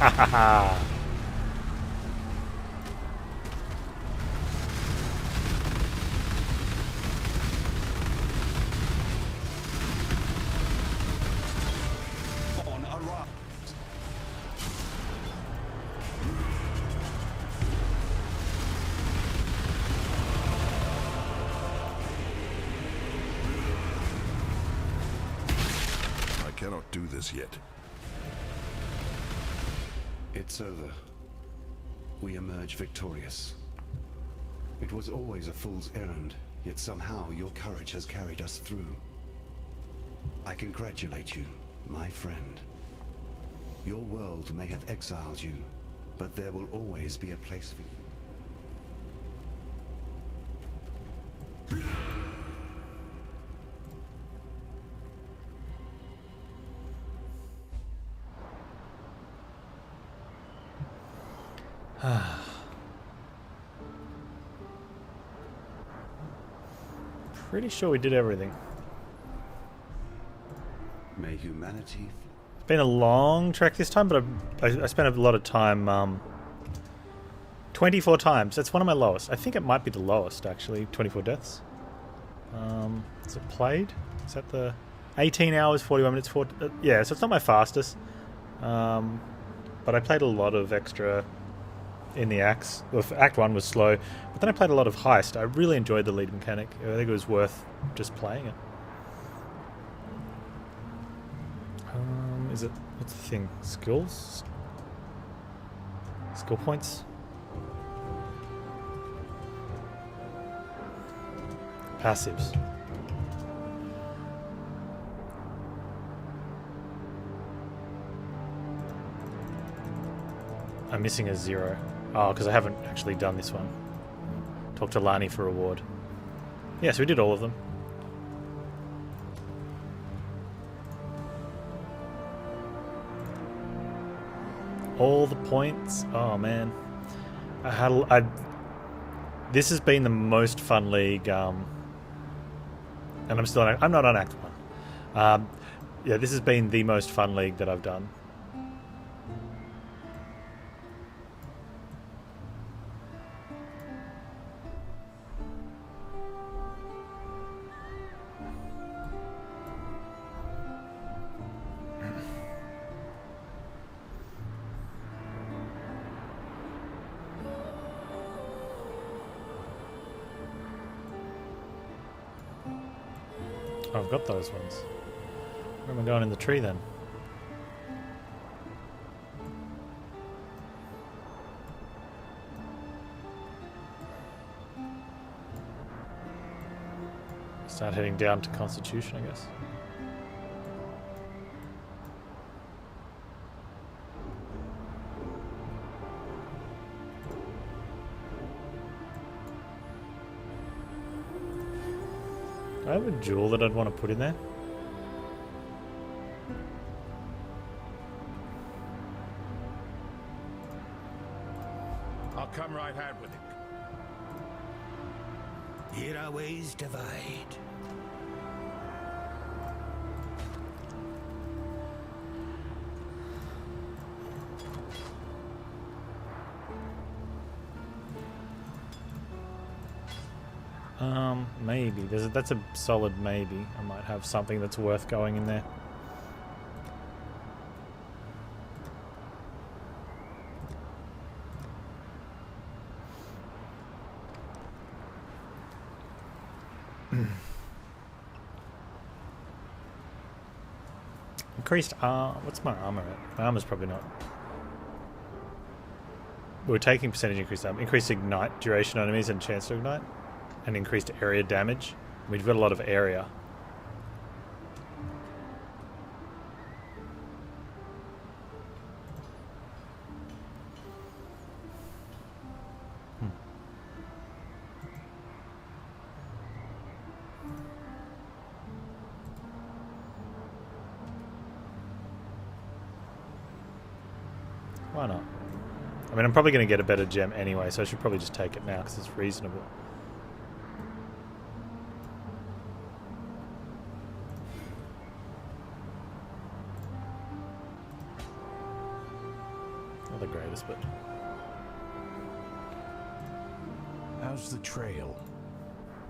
Speaker 9: cannot do this yet.
Speaker 5: It's over. We emerge victorious. It was always a fool's errand, yet somehow your courage has carried us through. I congratulate you, my friend. Your world may have exiled you, but there will always be a place for you.
Speaker 1: Pretty sure we did everything.
Speaker 5: May humanity...
Speaker 1: It's been a long trek this time, but I spent a lot of time... 24 times. That's one of my lowest. I think it might be the lowest, actually. 24 deaths. Is it played? Is that the... 18 hours, 41 minutes, yeah, so it's not my fastest. But I played a lot of extra in the acts. Well, Act 1 was slow, but then I played a lot of Heist. I really enjoyed the lead mechanic. I think it was worth just playing it. Is it... What's the thing? Skills? Skill points? Passives. I'm missing a 0. Oh, because I haven't actually done this one. Talk to Lani for reward. Yes, we did all of them. All the points. Oh man, this has been the most fun league, and I'm not on Act 1. Yeah, this has been the most fun league that I've done. Oh, I've got those ones. Where am I going in the tree then? Start heading down to Constitution, I guess. Do I have a jewel that I'd want to put in there?
Speaker 3: I'll come right hand with it.
Speaker 10: Here our ways divide.
Speaker 1: Maybe. That's a solid maybe. I might have something that's worth going in there. Increased what's my armor at? My armor's probably not. We're taking percentage increased armor. Increased ignite duration on enemies and chance to ignite. And increased area damage. We've got a lot of area. Why not? I mean, I'm probably going to get a better gem anyway, so I should probably just take it now because it's reasonable. Not the greatest, but...
Speaker 3: How's the trail?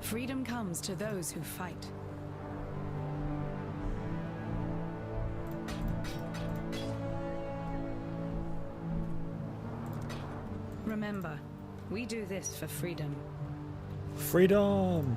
Speaker 2: Freedom comes to those who fight. Remember, we do this for freedom.
Speaker 1: Freedom!